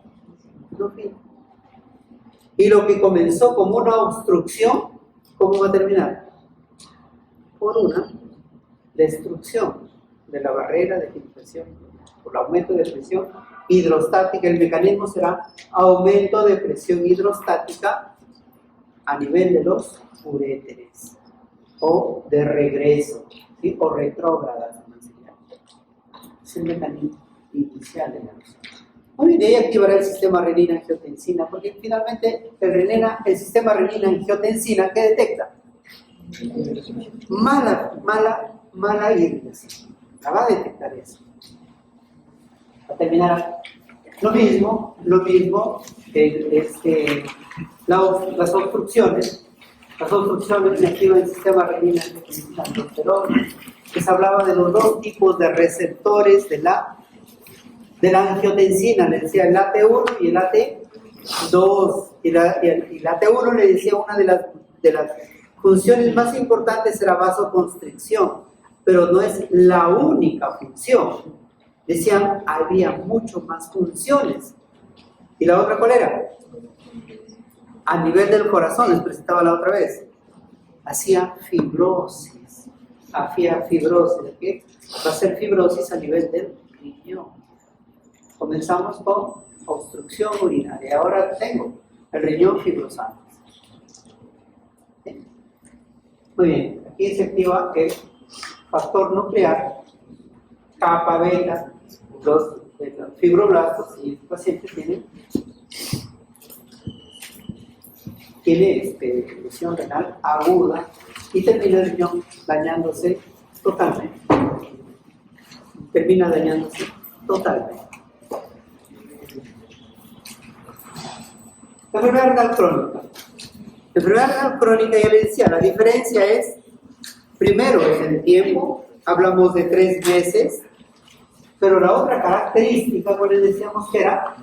No filtra. Y lo que comenzó como una obstrucción, ¿cómo va a terminar? Por una destrucción de la barrera de filtración, por el aumento de presión hidrostática. El mecanismo será aumento de presión hidrostática a nivel de los uréteres, o de regreso, ¿sí? O retrógradas. Es el mecanismo inicial de la reacción. Muy bien, de ahí activará el sistema renina-angiotensina, porque finalmente el sistema renina-angiotensina, ¿qué detecta? Mala irrigación. La va a detectar eso. Va a terminar lo mismo que las obstrucciones que activan el sistema renina-angiotensina, que se hablaba de los dos tipos de receptores de la angiotensina, le decía el AT1 y el AT2, y la AT1 le decía una de las funciones más importantes era vasoconstricción, pero no es la única función. Decían, había mucho más funciones. ¿Y la otra cuál era? A nivel del corazón, les presentaba la otra vez. Hacía fibrosis. ¿Qué? Va a ser fibrosis a nivel del riñón. Comenzamos con obstrucción urinaria. Ahora tengo el riñón fibrosante. ¿Sí? Muy bien, aquí se activa el factor nuclear, capa beta, los fibroblastos, y el paciente tiene lesión renal aguda y termina el riñón dañándose totalmente. La enfermedad renal crónica. La enfermedad renal crónica, ya les decía, la diferencia es, primero es el tiempo, hablamos de 3 meses, pero la otra característica, como les decíamos, que era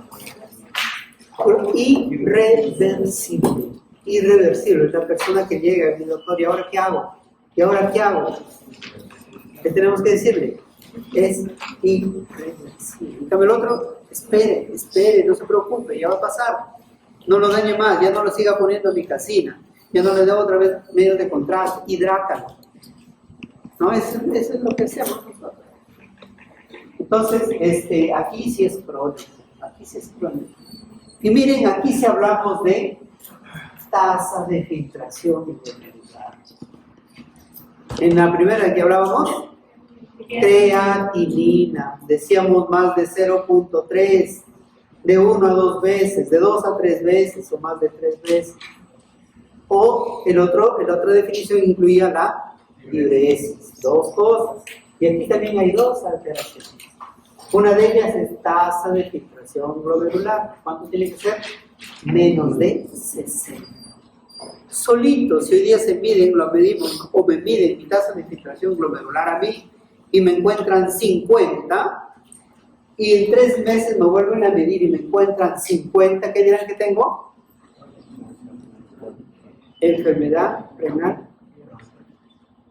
irreversible. Irreversible, es la persona que llega y dice, doctor, ¿y ahora qué hago? ¿Qué tenemos que decirle? Es irreversible. En cambio, el otro espere, no se preocupe, ya va a pasar. No lo dañe más, ya no lo siga poniendo en mi casina, ya no le debo otra vez medios de contraste, hidrátalo. ¿No? Eso es lo que hacemos nosotros. Entonces, aquí sí es crónico, Y miren, aquí sí hablamos de tasa de filtración glomerular. En la primera que hablábamos, creatinina, decíamos más de 0.3, de 1 a 2 veces, de 2 a 3 veces o más de 3 veces. O la otra definición incluía la diuresis, 2 cosas. Y aquí también hay 2 alteraciones. Una de ellas es tasa de filtración glomerular. ¿Cuánto tiene que ser? Menos de 60. Solito, si hoy día se miden, lo medimos, o me miden mi tasa de filtración glomerular a mí, y me encuentran 50, y en 3 meses me vuelven a medir y me encuentran 50, ¿qué dirán que tengo? Enfermedad renal.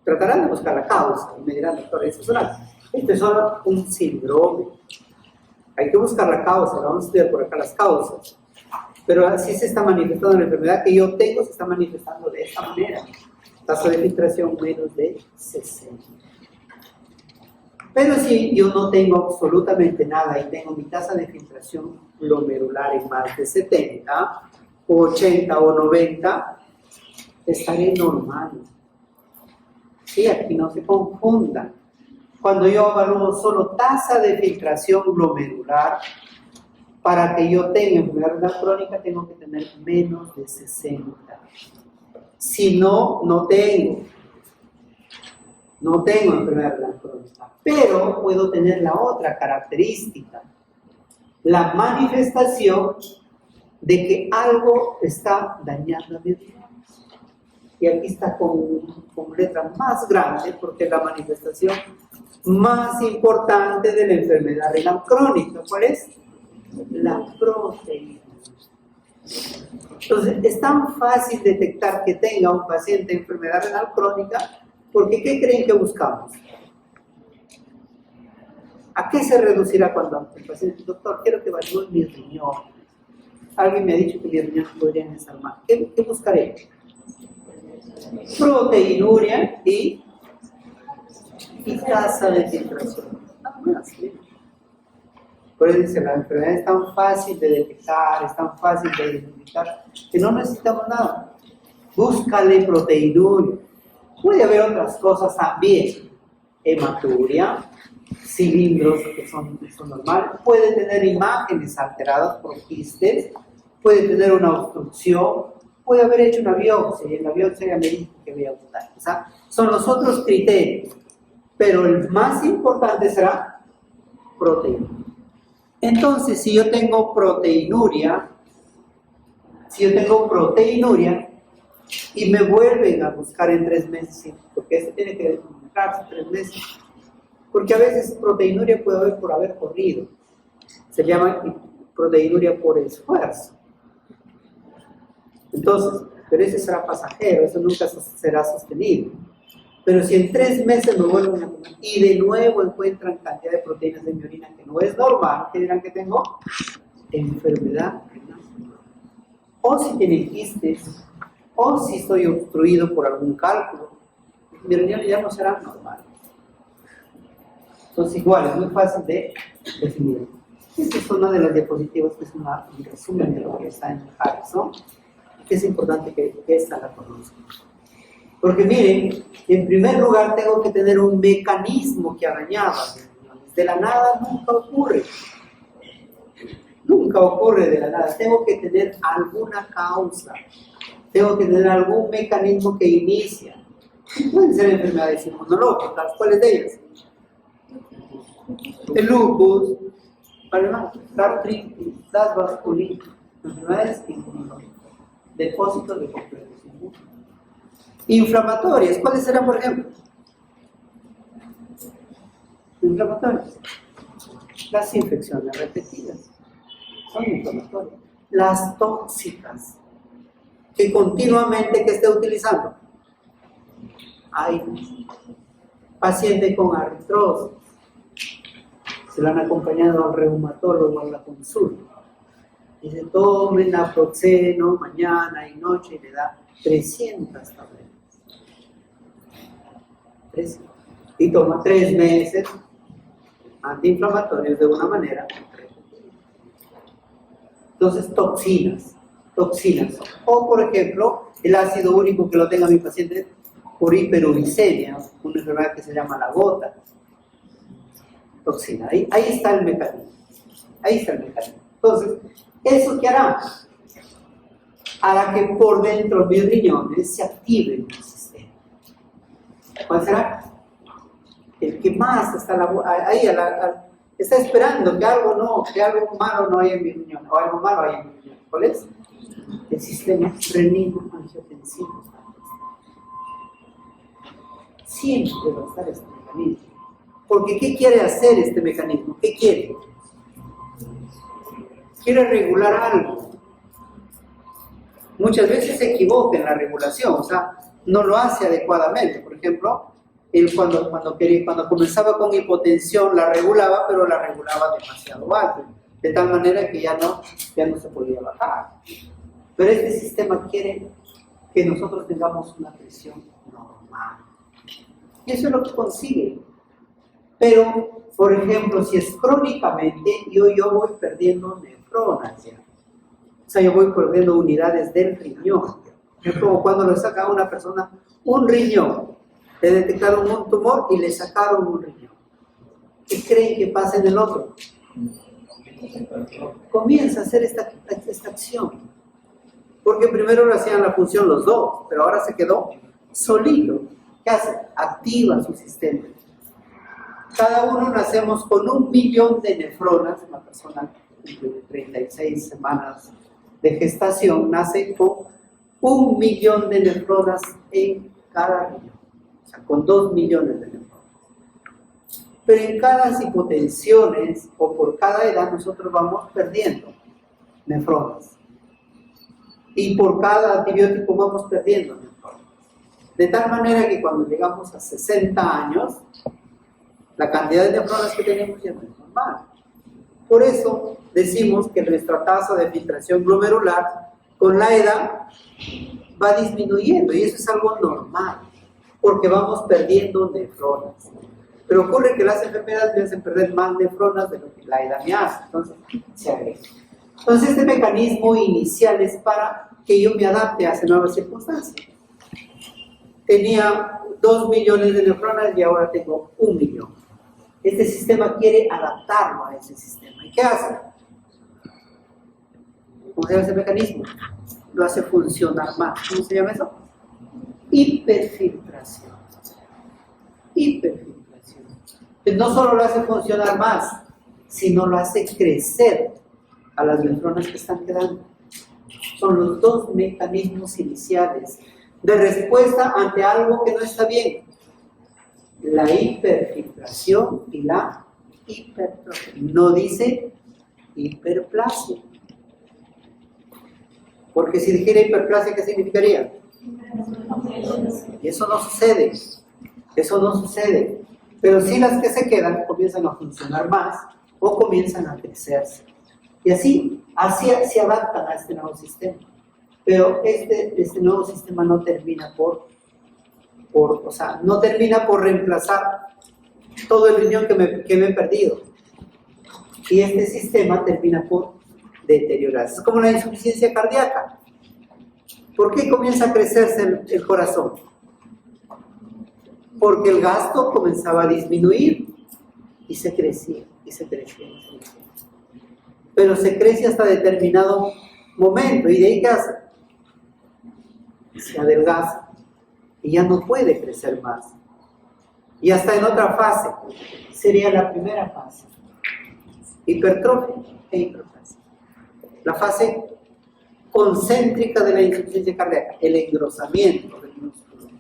Tratarán de buscar la causa, y me dirán, doctor, esto es solo un síndrome. Hay que buscar la causa, vamos a estudiar por acá las causas. Pero así se está manifestando la enfermedad que yo tengo, se está manifestando de esta manera. Tasa de filtración menos de 60. Pero si yo no tengo absolutamente nada y tengo mi tasa de filtración glomerular en más de 70, o 80 o 90, estaré normal. Sí, aquí no se confundan. Cuando yo evalúo solo tasa de filtración glomerular, para que yo tenga enfermedad renal crónica tengo que tener menos de 60. Si no, no tengo enfermedad renal crónica. Pero puedo tener la otra característica, la manifestación de que algo está dañando a mi riñón. Y aquí está con letra más grande porque es la manifestación más importante de la enfermedad renal crónica. ¿Cuál es? La proteína. Entonces, es tan fácil detectar que tenga un paciente enfermedad renal crónica porque ¿qué creen que buscamos? ¿A qué se reducirá cuando el paciente dice, doctor, quiero que evalúe mi riñón? Alguien me ha dicho que mi riñón podría estar mal. ¿Qué buscaré? Proteinuria y tasa de filtración. Por eso dice, la enfermedad es tan fácil de detectar, es tan fácil de identificar, que no necesitamos nada. Búscale proteinuria. Puede haber otras cosas también. Hematuria, cilindros que son normales. Puede tener imágenes alteradas por quistes. Puede tener una obstrucción. Puede haber hecho una biopsia y en la biopsia ya me dijo que voy a votar. O sea, son los otros criterios. Pero el más importante será proteína. Entonces, si yo tengo proteinuria y me vuelven a buscar en 3 meses, porque esto tiene que demostrarse 3 meses, porque a veces proteinuria puede haber por haber corrido, se llama proteinuria por esfuerzo. Entonces, pero ese será pasajero, eso nunca será sostenido. Pero si en 3 meses me vuelven a comer y de nuevo encuentran cantidad de proteínas en mi orina que no es normal, ¿qué dirán que tengo? Enfermedad renal. O si tienen quistes, o si estoy obstruido por algún cálculo, mi riñón ya no será normal. Entonces igual, es muy fácil de definir. Esta es una de las diapositivas que es un resumen de lo que está en Harrison, que es importante que esta la conozcan. Porque miren, en primer lugar tengo que tener un mecanismo que arañaba. De la nada nunca ocurre. Nunca ocurre de la nada. Tengo que tener alguna causa. Tengo que tener algún mecanismo que inicia. Pueden ser enfermedades inmunológicas. ¿Cuáles de ellas? El lupus, la artritis, las vasculitis, enfermedades inmunológicas, depósitos de complejos inmunes. Inflamatorias, ¿cuáles serán, por ejemplo? Inflamatorias. Las infecciones repetidas son inflamatorias. Las tóxicas, que continuamente que esté utilizando. Hay paciente con artrosis. se lo han acompañado al reumatólogo a la consulta. Dice, tomen naproxeno mañana y noche y le da 300 tabletas. 300. Y toma 3 meses antiinflamatorios de una manera repetida. Entonces, toxinas. O, por ejemplo, el ácido úrico que lo tenga mi paciente por hiperuricemia, una enfermedad que se llama la gota. Toxina. Ahí está el mecanismo. Entonces, ¿eso qué hará? Hará que por dentro mis riñones se active el sistema. ¿Cuál será? El que más está ahí, está esperando que algo malo no haya en mi riñón, o algo malo haya en mi riñón. ¿Cuál es? El sistema renino-angiotensivo. Siempre va a estar este mecanismo. Porque ¿qué quiere hacer este mecanismo? ¿Qué quiere? Quiere regular algo. Muchas veces se equivoca en la regulación, o sea, no lo hace adecuadamente. Por ejemplo, él cuando comenzaba con hipotensión la regulaba, pero la regulaba demasiado alto, de tal manera que ya no se podía bajar. Pero este sistema quiere que nosotros tengamos una presión normal. Y eso es lo que consigue. Pero, por ejemplo, si es crónicamente, yo voy perdiendo nefronas ya. O sea, yo voy perdiendo unidades del riñón. Es como cuando le saca a una persona un riñón. Le detectaron un tumor y le sacaron un riñón. ¿Qué creen que pasa en el otro? Comienza a hacer esta acción. Porque primero lo hacían la función los dos, pero ahora se quedó solito. ¿Qué hace? Activa su sistema. Cada uno nacemos con 1 millón de nefronas. Una persona de 36 semanas de gestación nace con 1 millón de nefronas en cada riñón. O sea, con 2 millones de nefronas. Pero en cada hipotensiones o por cada edad nosotros vamos perdiendo nefronas. Y por cada antibiótico vamos perdiendo nefronas. De tal manera que cuando llegamos a 60 años, la cantidad de nefronas que tenemos ya no es normal. Por eso decimos que nuestra tasa de filtración glomerular con la edad va disminuyendo, y eso es algo normal, porque vamos perdiendo nefronas. Pero ocurre que las enfermedades me hacen perder más nefronas de lo que la edad me hace, entonces se agrega. Entonces este mecanismo inicial es para que yo me adapte a esas nuevas circunstancias. Tenía 2 millones de nefronas y ahora tengo 1 millón. Este sistema quiere adaptarlo a ese sistema. ¿Y qué hace? ¿Cómo se llama ese mecanismo? Lo hace funcionar más. ¿Cómo se llama eso? Hiperfiltración. Hiperfiltración. Pues no solo lo hace funcionar más, sino lo hace crecer a las nefronas que están quedando. Son los 2 mecanismos iniciales de respuesta ante algo que no está bien. La hiperfiltración y la hipertrofia. No dice hiperplasia. Porque si dijera hiperplasia, ¿qué significaría? Y eso no sucede. Eso no sucede. Pero sí las que se quedan comienzan a funcionar más o comienzan a crecerse. Y así se adaptan a este nuevo sistema. Pero este nuevo sistema no termina no termina por reemplazar todo el riñón que me he perdido. Y este sistema termina por deteriorarse. Es como la insuficiencia cardíaca. ¿Por qué comienza a crecerse el corazón? Porque el gasto comenzaba a disminuir y se crecía, y se crecía, y se crecía. Pero se crece hasta determinado momento, y de ahí ¿qué hace? Se adelgaza y ya no puede crecer más. Y hasta en otra fase, sería la primera fase, hipertrofia e hiperplasia. La fase concéntrica de la insuficiencia cardíaca, el engrosamiento del músculo.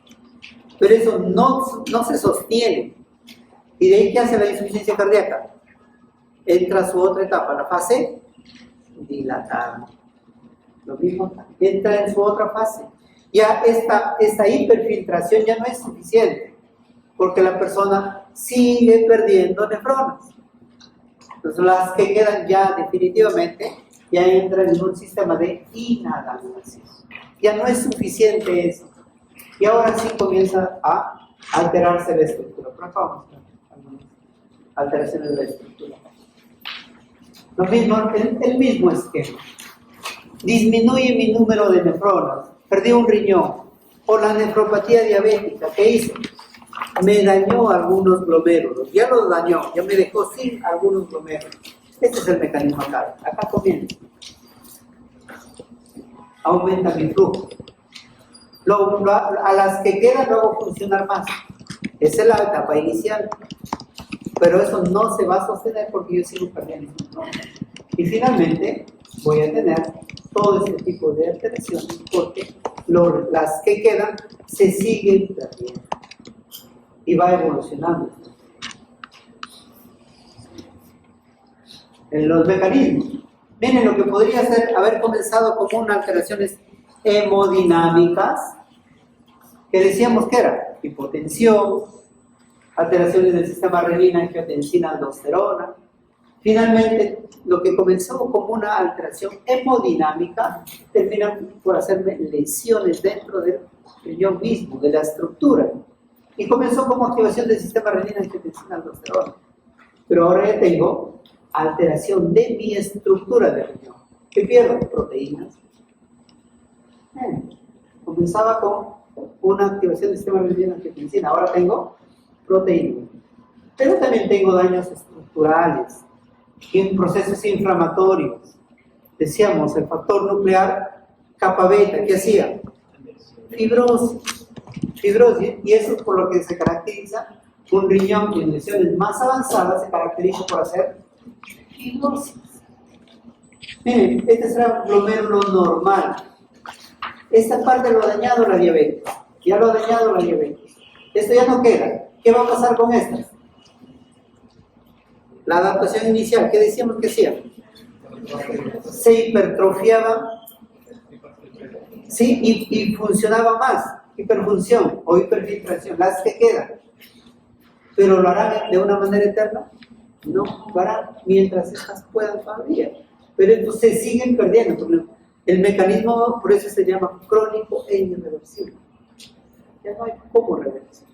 Pero eso no se sostiene. ¿Y de ahí qué hace la insuficiencia cardíaca? Entra a su otra etapa, la fase dilatada. Lo mismo, entra en su otra fase. Ya esta hiperfiltración ya no es suficiente, porque la persona sigue perdiendo nefronas. Entonces las que quedan ya definitivamente ya entran en un sistema de inadaptación. Ya no es suficiente eso. Y ahora sí comienza a alterarse la estructura. Por acá vamos a ver algunas alteraciones de la estructura. Lo mismo, el mismo esquema. Disminuye mi número de nefronas. Perdí un riñón. O la nefropatía diabética. ¿Qué hizo? Me dañó algunos glomérulos. Ya los dañó. Ya me dejó sin algunos glomérulos. Este es el mecanismo acá. Acá comienza. Aumenta mi flujo. A las que quedan lo hago funcionar más. Esa es la etapa inicial. Pero eso no se va a sostener porque yo sigo perdiendo. ¿No? Y finalmente voy a tener todo este tipo de alteraciones porque las que quedan se siguen perdiendo. Y va evolucionando. En los mecanismos. Miren lo que podría haber comenzado como unas alteraciones hemodinámicas, que decíamos que era hipotensión, alteraciones del sistema renina, angiotensina, aldosterona. Finalmente, lo que comenzó como una alteración hemodinámica termina por hacerme lesiones dentro del riñón mismo, de la estructura. Y comenzó como activación del sistema renina, angiotensina, aldosterona. Pero ahora ya tengo alteración de mi estructura del riñón. ¿Qué pierdo? Proteínas. Comenzaba con una activación del sistema renina, angiotensina. Ahora tengo proteínas. Pero también tengo daños estructurales, en procesos inflamatorios. Decíamos, el factor nuclear capa beta, ¿qué hacía? Fibrosis. Y eso es por lo que se caracteriza un riñón que en lesiones más avanzadas se caracteriza por hacer fibrosis. Miren, este será un glomérulo normal. Esta parte lo ha dañado la diabetes. Ya lo ha dañado la diabetes. Esto ya no queda. ¿Qué va a pasar con estas? La adaptación inicial, ¿qué decíamos que hacía? Se hipertrofiaba, ¿sí? Y funcionaba más. Hiperfunción o hiperfiltración, las que quedan. ¿Pero lo harán de una manera eterna? No, lo harán mientras estas puedan todavía. Pero entonces se siguen perdiendo. El mecanismo, por eso se llama crónico e irreversible. Ya no hay cómo revertir.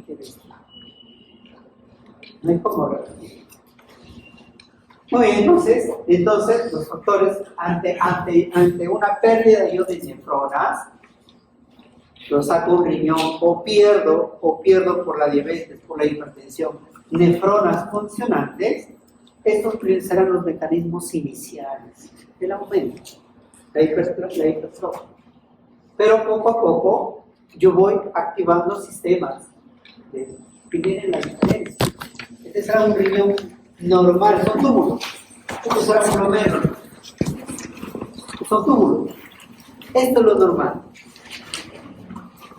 No hay cómo revertir. Muy bien, entonces los factores ante una pérdida de iones nefronas, lo saco un riñón o pierdo por la diabetes, por la hipertensión, nefronas funcionantes. Estos serán los mecanismos iniciales del aumento, la hipertrofia. Pero poco a poco yo voy activando sistemas. Miren la diferencia. Este será un riñón normal, son túmulos. Esto será un glomérulo. Son túmulos. Esto es lo normal.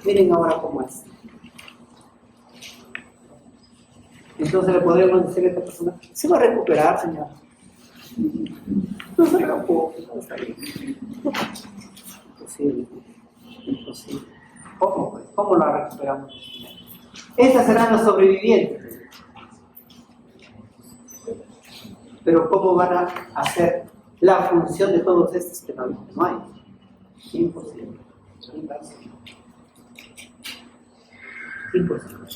Miren ahora cómo es. Entonces le podríamos decir a esta persona, se va a recuperar, señor. No se preocupe, no está bien. Imposible. ¿Cómo pues? ¿Cómo la recuperamos? Esas serán los sobrevivientes. Pero ¿cómo van a hacer la función de todos estos que no hay? Imposible. Imposible.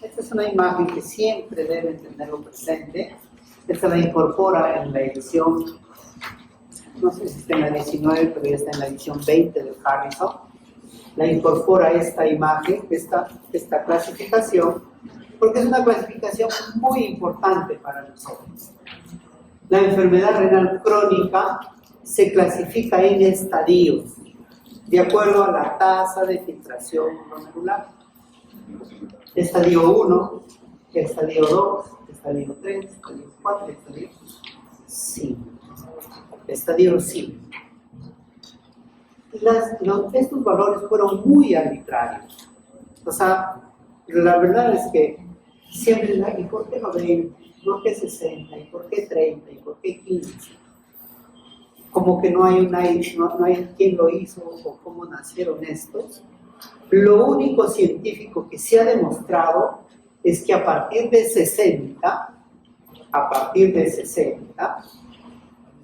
Esta es una imagen que siempre deben tenerlo presente. Esta la incorpora en la edición, no sé si está en la 19, pero ya está en la edición 20 de Harrison. La incorpora esta imagen, esta clasificación, porque es una clasificación muy importante para nosotros. La enfermedad renal crónica se clasifica en estadios, de acuerdo a la tasa de filtración glomerular. Estadio 1, estadio 2, estadio 3, estadio 4, estadio 5. Estadio 5. Estos valores fueron muy arbitrarios. O sea, la verdad es que siempre, ¿y por qué 90? ¿Por qué 60? ¿Y por qué 30? ¿Y por qué 15? Como que no hay quién lo hizo o cómo nacieron estos. Lo único científico que se ha demostrado es que a partir de 60 a partir de 60,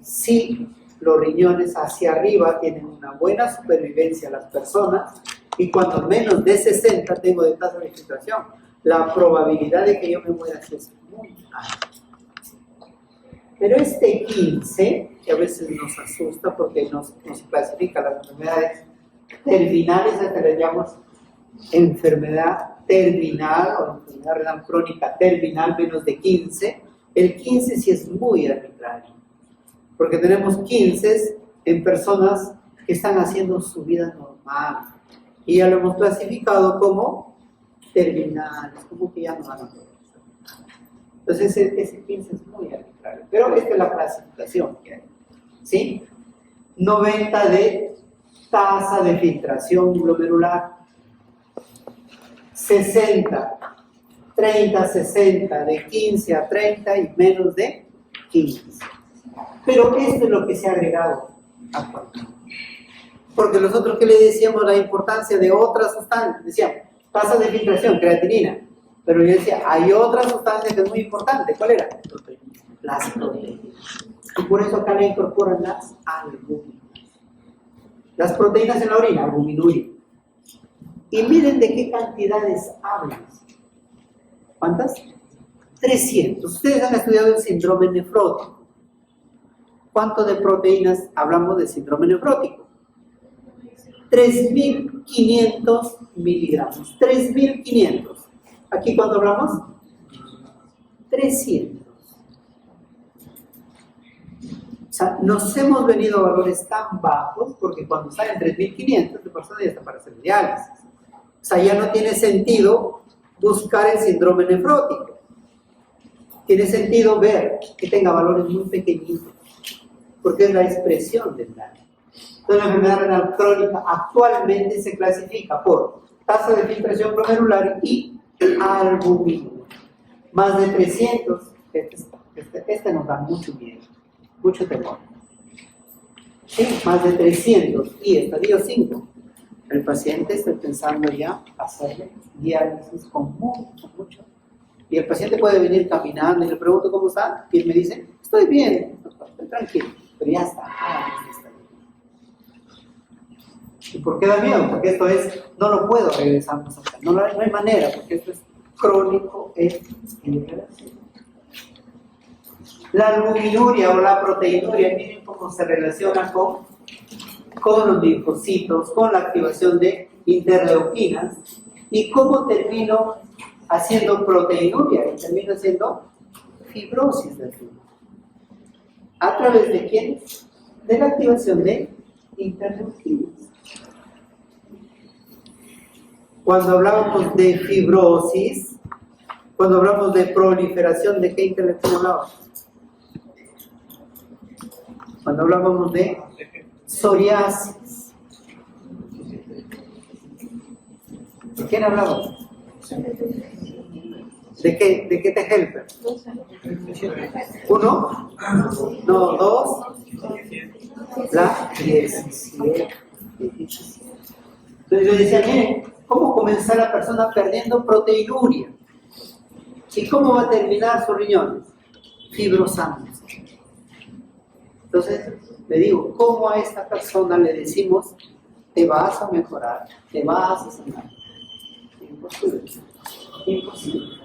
si los riñones hacia arriba tienen una buena supervivencia las personas, y cuando menos de 60 tengo de tasa de filtración, la probabilidad de que yo me muera es muy alta. Pero este 15, que a veces nos asusta porque nos clasifica las enfermedades terminales, hasta le llamamos enfermedad terminal o enfermedad renal crónica terminal menos de 15. El 15 sí es muy arbitrario, porque tenemos 15 en personas que están haciendo su vida normal y ya lo hemos clasificado como terminales, como que ya no van a poder. Entonces ese 15 es muy arbitrario, pero esta es la clasificación que hay, ¿sí? 90 de tasa de filtración glomerular, 60, 30, 60, de 15 a 30 y menos de 15. Pero esto es lo que se ha agregado actualmente. Porque nosotros que le decíamos la importancia de otras sustancias, decíamos, tasa de filtración, creatinina. Pero yo decía, hay otra sustancia que es muy importante. ¿Cuál era? Las proteínas. Y por eso acá le incorporan las albuminas. Las proteínas en la orina, albuminuria. Y miren de qué cantidades hablan. ¿Cuántas? 300. Ustedes han estudiado el síndrome nefrótico. ¿Cuánto de proteínas hablamos de síndrome nefrótico? 3.500 miligramos. 3.500. ¿Aquí cuánto hablamos? 300. O sea, nos hemos venido a valores tan bajos porque cuando salen 3.500, la persona ya está para hacer diálisis. O sea, ya no tiene sentido buscar el síndrome nefrótico. Tiene sentido ver que tenga valores muy pequeñitos, porque es la expresión del daño. Entonces, la enfermedad renal crónica actualmente se clasifica por tasa de filtración glomerular y albumina. Más de 300, este nos da mucho miedo, mucho temor. Sí, más de 300 y estadio 5. El paciente está pensando ya hacerle diálisis con mucho. Y el paciente puede venir caminando y le pregunto cómo está y él me dice, estoy bien, doctor, estoy tranquilo, pero ya está. ¿Y por qué da miedo? Porque esto es, no lo puedo regresar más acá. No hay manera, porque esto es crónico, es irreversible. La albuminuria o la proteinuria, miren cómo se relaciona con los linfocitos, con la activación de interleuquinas, y cómo termino haciendo proteinuria, y termino haciendo fibrosis del tumor. ¿A través de quién? De la activación de interleuquinas. Cuando hablábamos de fibrosis, cuando hablamos de proliferación, ¿de qué interleuquina hablábamos? Cuando hablábamos de psoriasis, ¿de quién hablábamos? ¿De qué te helper? ¿Uno? No, dos. La 17. Entonces yo decía, miren, ¿cómo comenzó la persona perdiendo proteinuria? ¿Y cómo va a terminar sus riñones? Fibrosándose. Entonces, le digo, ¿cómo a esta persona le decimos, te vas a mejorar, te vas a sanar? Imposible. Imposible.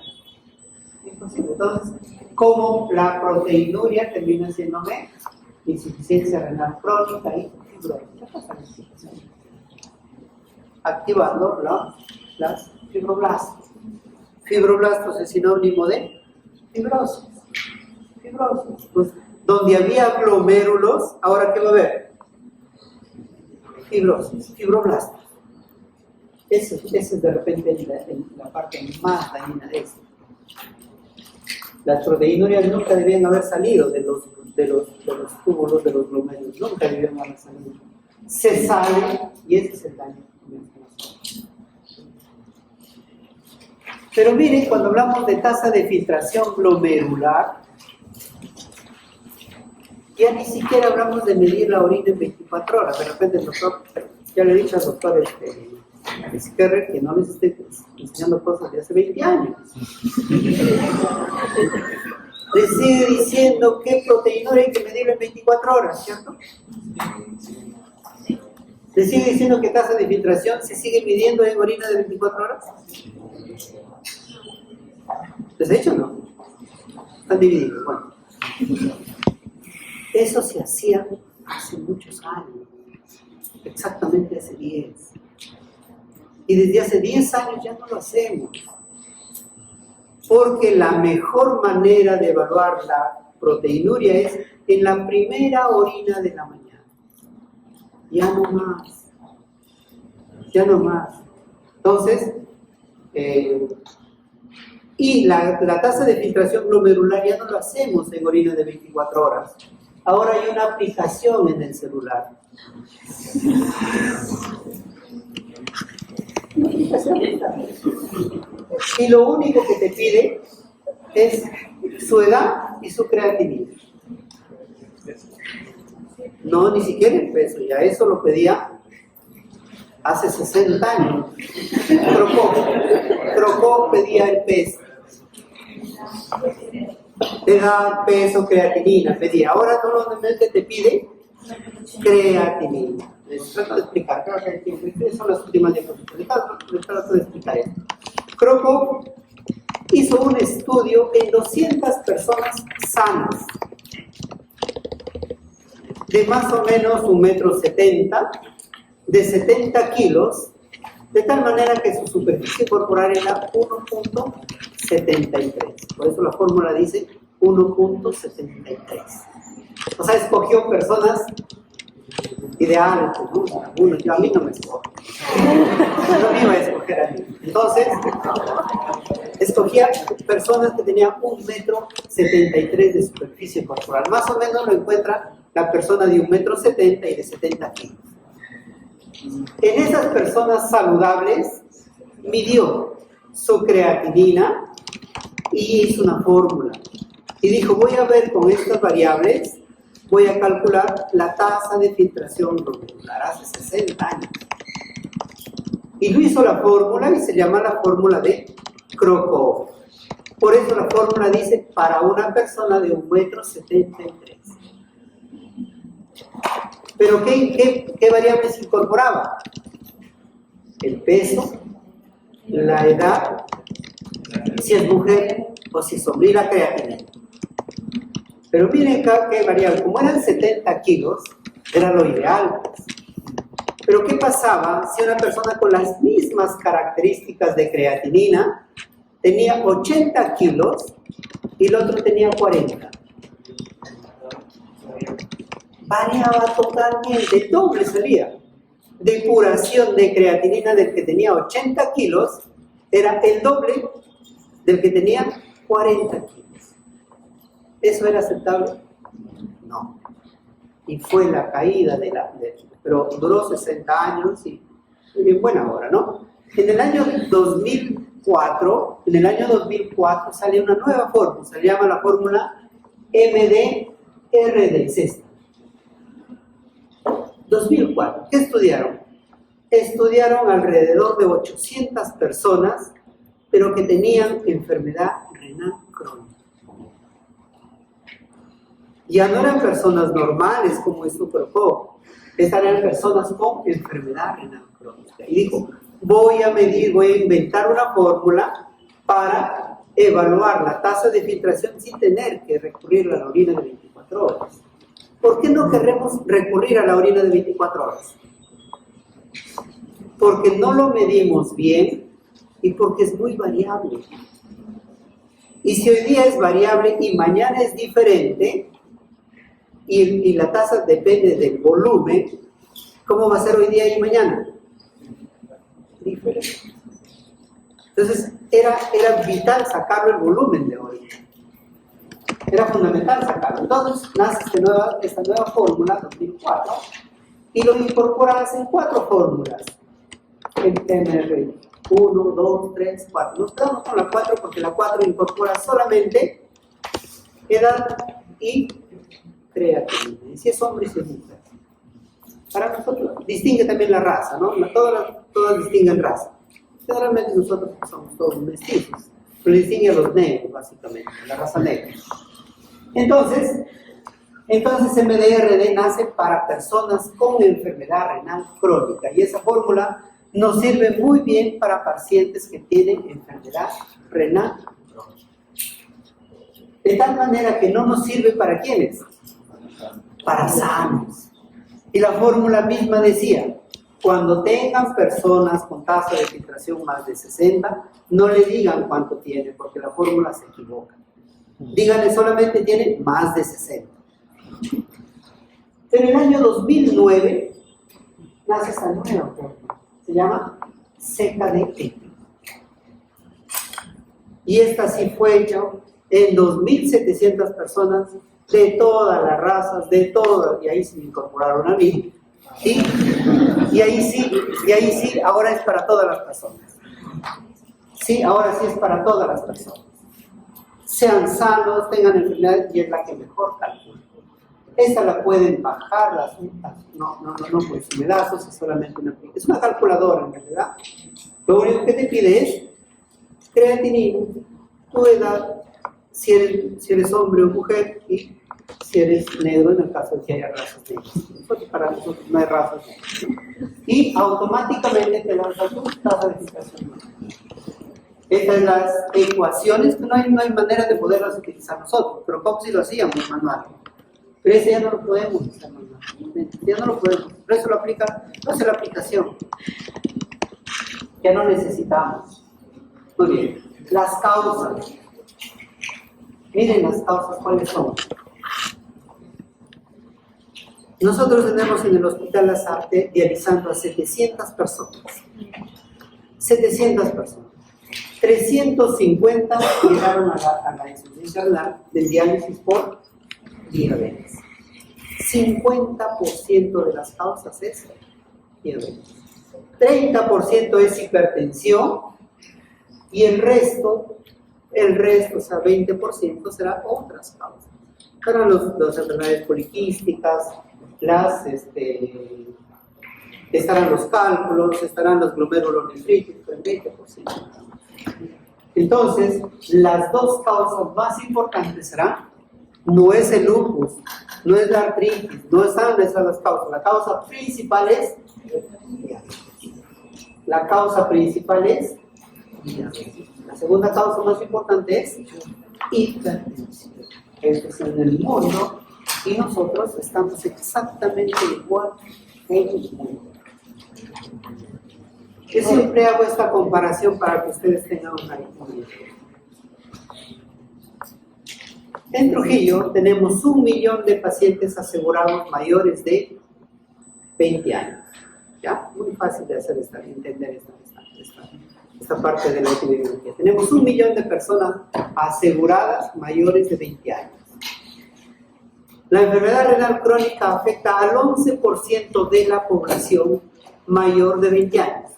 Entonces, ¿cómo la proteinuria termina siéndome insuficiencia renal crónica y fibrosis? Activando las fibroblastos. Fibroblastos es sinónimo de fibrosis. Fibrosis. Pues, donde había glomérulos, ¿ahora qué va a haber? Fibrosis, fibroblastos. Esa es de repente la parte más dañina de esto. Las proteinurias nunca debían haber salido de los túbulos, de los glomérulos, nunca debían haber salido. Se sale y ese es el daño. Pero miren, cuando hablamos de tasa de filtración glomerular, ya ni siquiera hablamos de medir la orina en 24 horas. De repente el doctor, ya le he dicho al doctor Skerrer que no les esté enseñando cosas de hace 20 años. Le sigue diciendo qué proteinuria hay que medir en 24 horas, ¿cierto? Le sigue diciendo que tasa de filtración se sigue midiendo en orina de 24 horas. ¿Les he dicho o no? Están divididos. Bueno, eso se hacía hace muchos años, exactamente hace 10. Y desde hace 10 años ya no lo hacemos. Porque la mejor manera de evaluar la proteinuria es en la primera orina de la mañana. Ya no más. Ya no más. Entonces, y la tasa de filtración glomerular ya no lo hacemos en orina de 24 horas. Ahora hay una aplicación en el celular. Y lo único que te pide es su edad y su creatinina. No, ni siquiera el peso, ya eso lo pedía hace 60 años. Crocó pedía el peso. Edad, peso, creatinina, pedía. Ahora normalmente te pide creatinina. Les trato de explicar, creo que estas son las últimas diapositivas. Les trato de explicar esto. Crocó hizo un estudio en 200 personas sanas, de más o menos 1,70 m, de 70 kilos, de tal manera que su superficie corporal era 1.73. Por eso la fórmula dice 1.73. O sea, escogió personas ideales, ¿no? A mí no me escoge. No me iba a escoger a mí. Entonces, escogía personas que tenían 1,73 m de superficie corporal. Más o menos lo encuentra la persona de 1,70 m y de 70 kilos. En esas personas saludables, midió su creatinina y hizo una fórmula. Y dijo, voy a ver con estas variables, voy a calcular la tasa de filtración glomerular hace 60 años. Y lo hizo la fórmula y se llama la fórmula de Crocó. Por eso la fórmula dice, para una persona de 1,73 m. Pero ¿qué variables incorporaba? El peso, la edad, si es mujer o si es hombre, y la creatinina. Pero miren acá qué variable. Como eran 70 kilos, era lo ideal. Pero ¿qué pasaba si una persona con las mismas características de creatinina tenía 80 kilos y el otro tenía 40? Variaba totalmente, el doble salía. Depuración de creatinina del que tenía 80 kilos era el doble del que tenía 40 kilos. ¿Eso era aceptable? No. Y fue la caída pero duró 60 años y en buena hora, ¿no? En el año 2004 sale una nueva fórmula, se llama la fórmula MDRD, es esta. 2004, ¿qué estudiaron? Estudiaron alrededor de 800 personas, pero que tenían enfermedad renal crónica. Ya no eran personas normales como esto Crocó, estas eran personas con enfermedad renal crónica. Y dijo, voy a inventar una fórmula para evaluar la tasa de filtración sin tener que recurrir a la orina de 24 horas. ¿Por qué no queremos recurrir a la orina de 24 horas? Porque no lo medimos bien y porque es muy variable. Y si hoy día es variable y mañana es diferente, y la tasa depende del volumen, ¿cómo va a ser hoy día y mañana? Diferente. Entonces, era vital sacarlo el volumen de orina. Era fundamental sacarlo. Entonces, nace esta nueva fórmula, 2004, y lo incorporas en 4 fórmulas. El MR 1, 2, 3, 4. Nos quedamos con la 4 porque la 4 incorpora solamente edad y creatinina. Y si es hombre y si es mujer. Para nosotros, distingue también la raza, ¿no? Todas distinguen raza. Generalmente nosotros somos todos mestizos. Pero distingue a los negros, básicamente, la raza negra. Entonces MDRD nace para personas con enfermedad renal crónica y esa fórmula nos sirve muy bien para pacientes que tienen enfermedad renal crónica. De tal manera que no nos sirve para ¿quiénes? Para sanos. Y la fórmula misma decía, cuando tengan personas con tasa de filtración más de 60, no le digan cuánto tiene, porque la fórmula se equivoca. Díganle solamente tiene más de 60. En el año 2009 nace esta nueva fórmula, se llama CKD. Y esta sí fue hecha en 2.700 personas de todas las razas, de todas, y ahí se me incorporaron a mí, ¿sí? Y ahí sí, ahora es para todas las personas. Sí, ahora sí es para todas las personas. Sean sanos, tengan enfermedades, y es la que mejor calcula. Esta la pueden bajar, no por simedazos, es solamente es una calculadora en realidad. Lo único que te pide es creatinina, tu edad, si eres hombre o mujer, y si eres negro en el caso de que haya razas negras. Para nosotros no hay razas negras. Y automáticamente te lanza tu tasa de filtración. Estas son las ecuaciones que no hay manera de poderlas utilizar nosotros, pero como si lo hacíamos manual. Pero ese ya no lo podemos usar manualmente, ya no lo podemos. Pero eso lo aplica, no hace la aplicación. Ya no necesitamos. Muy bien, las causas. Miren las causas, ¿cuáles son? Nosotros tenemos en el Hospital Lasarte dializando a 700 personas. 700 personas. 350 llegaron a la insuficiencia renal del diálisis por diabetes. 50% de las causas es diabetes. 30% es hipertensión y el resto, o sea, 20% será otras causas. Serán las enfermedades poliquísticas, estarán los cálculos, estarán los glomerulonefríticos, el 20%. Entonces, las dos causas más importantes serán, no es el lupus, no es la artritis, no están esas las causas. La causa principal es diabetes. La causa principal es diabetes. La segunda causa más importante es hipertensión. Esto es en el mundo y nosotros estamos exactamente igual en el mundo. Yo siempre hago esta comparación para que ustedes tengan una idea. En Trujillo tenemos 1 millón de pacientes asegurados mayores de 20 años. ¿Ya? Muy fácil de hacer entender esta parte de la epidemiología. Tenemos 1 millón de personas aseguradas mayores de 20 años. La enfermedad renal crónica afecta al 11% de la población mayor de 20 años.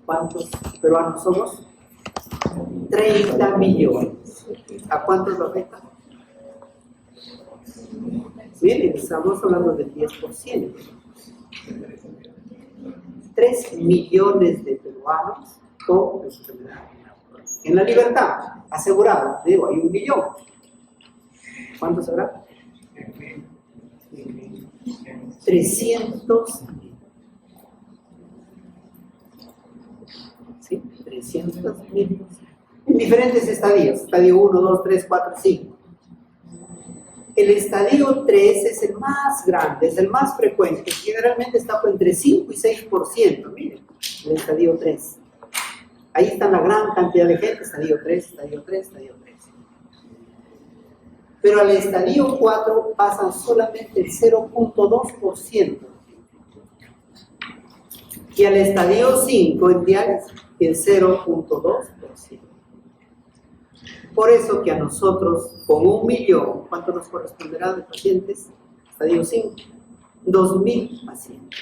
¿Cuántos peruanos somos? 30 millones. ¿A cuántos lo afecta? Miren, estamos hablando del 10%. 3 millones de peruanos con enfermedad renal crónica. En la libertad, asegurado, digo, hay 1 millón. ¿Cuántos habrá? 300.000. ¿Sí? 300.000. En diferentes estadios. Estadio 1, 2, 3, 4, 5. El estadio 3 es el más grande, es el más frecuente. Generalmente está entre 5 y 6%. Miren, el estadio 3. Ahí está la gran cantidad de gente. Estadio 3, estadio 3, estadio 3. Pero al estadio 4 pasan solamente el 0.2%. Y al estadio 5 en diálisis, el 0.2%. Por eso que a nosotros, con 1 millón, ¿cuánto nos corresponderá de pacientes? Estadio 5, 2.000 pacientes.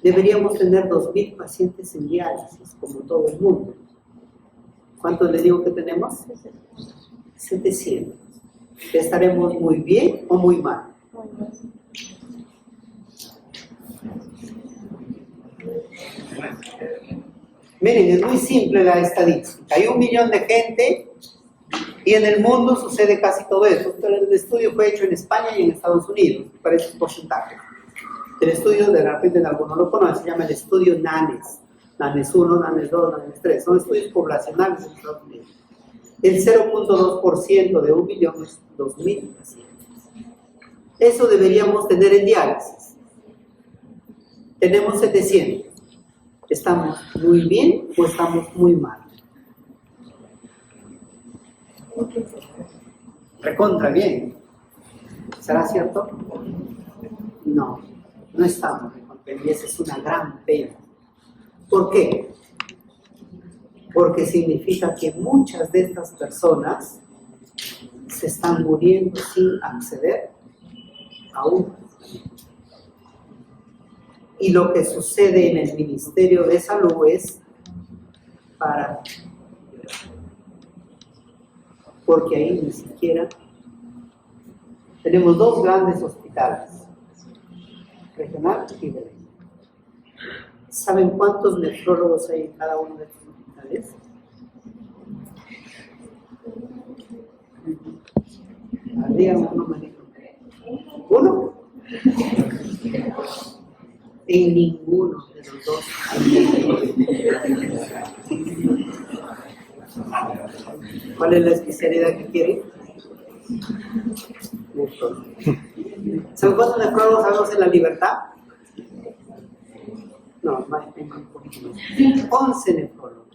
Deberíamos tener 2.000 pacientes en diálisis, como todo el mundo. ¿Cuántos les digo que tenemos? 700. ¿Estaremos muy bien o muy mal? Miren, es muy simple la estadística. Hay 1 millón de gente y en el mundo sucede casi todo eso. Pero el estudio fue hecho en España y en Estados Unidos, para esos porcentajes. El estudio, de repente en algunos lo conocen, se llama el estudio NANES. NANES 1, NANES 2, NANES 3. Son estudios poblacionales en Estados Unidos. El 0.2% de 1 millón es 2.000 pacientes. Eso deberíamos tener en diálisis. Tenemos 700. ¿Estamos muy bien o estamos muy mal? Recontra bien. ¿Será cierto? No, no estamos recontra bien y esa es una gran pena. ¿Por qué? Porque significa que muchas de estas personas se están muriendo sin acceder a uno. Y lo que sucede en el Ministerio de Salud es para... Porque ahí ni siquiera... Tenemos 2 grandes hospitales, regional y de ley. ¿Saben cuántos nefrólogos hay en cada uno de estos hospitales? Díganme uno, manito. ¿Uno? En ninguno de los 2 hay. ¿Cuál es la especialidad que quieren? ¿Saben cuántos nefrólogos sabemos en La Libertad? No, más, un poquito más. 11 nefrólogos.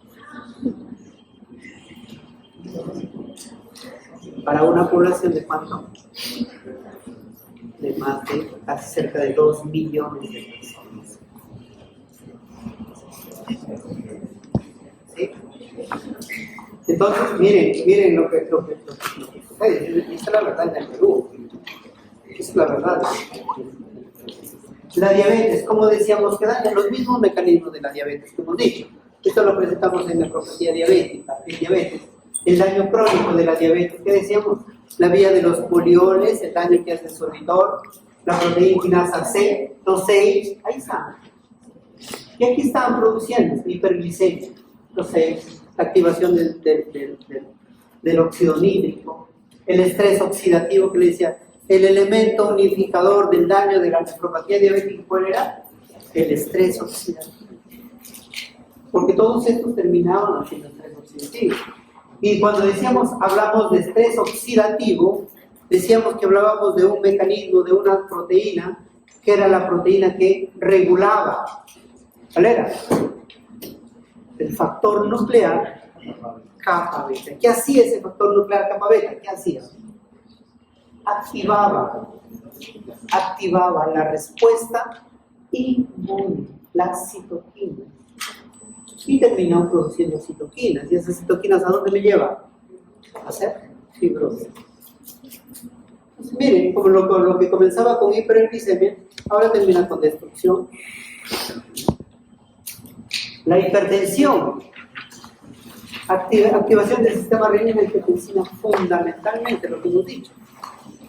Para una población de ¿cuánto? De más de casi cerca de 2 millones de personas. ¿Sí? Entonces, miren lo que sucede. Esa es la verdad en el Perú. Esa es la verdad. La diabetes, como decíamos, que daña los mismos mecanismos de la diabetes que hemos dicho. Esto lo presentamos en nefropatía diabética, en diabetes. El daño crónico de la diabetes, ¿qué decíamos? La vía de los polioles, el daño que hace el sorbitol, la proteína quinasa C, los 6, ahí están. Y aquí estaban produciendo hiperglicemia, los 6, la activación del óxido nítrico, el estrés oxidativo que le decía, el elemento unificador del daño de la nefropatía diabética, ¿cuál era? El estrés oxidativo. Porque todos estos terminaban haciendo estrés oxidativo. Y cuando decíamos, hablamos de estrés oxidativo, decíamos que hablábamos de un mecanismo, de una proteína, que era la proteína que regulaba. ¿Cuál era? El factor nuclear kappa beta. ¿Qué hacía ese factor nuclear kappa beta? ¿Qué hacía? Activaba la respuesta inmune, las citoquinas. Y terminó produciendo citoquinas. ¿Y esas citoquinas a dónde me llevan? A hacer fibrosis. Entonces, miren, como lo que comenzaba con hiperglicemia, ahora termina con destrucción. La hipertensión, activación del sistema renina y angiotensina, fundamentalmente lo que hemos dicho.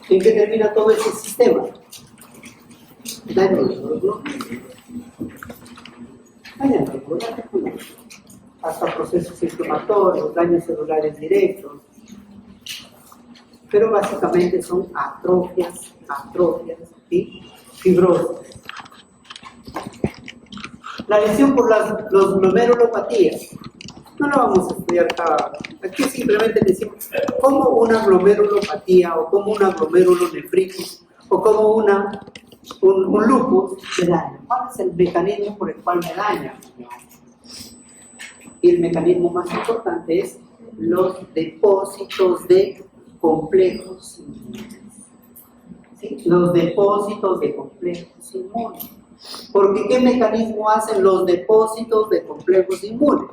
¿En qué termina todo ese sistema? Daño hasta procesos inflamatorios, daños celulares directos, pero básicamente son atrofias y fibrosis. La lesión por las glomerulopatías, no lo vamos a estudiar acá, aquí simplemente decimos como una glomerulopatía o como una glomerulonefritis o como un lupus me daña. ¿Cuál es el mecanismo por el cual me daña? Y el mecanismo más importante es los depósitos de complejos inmunes. ¿Sí? Los depósitos de complejos inmunes. Porque ¿qué mecanismo hacen los depósitos de complejos inmunes?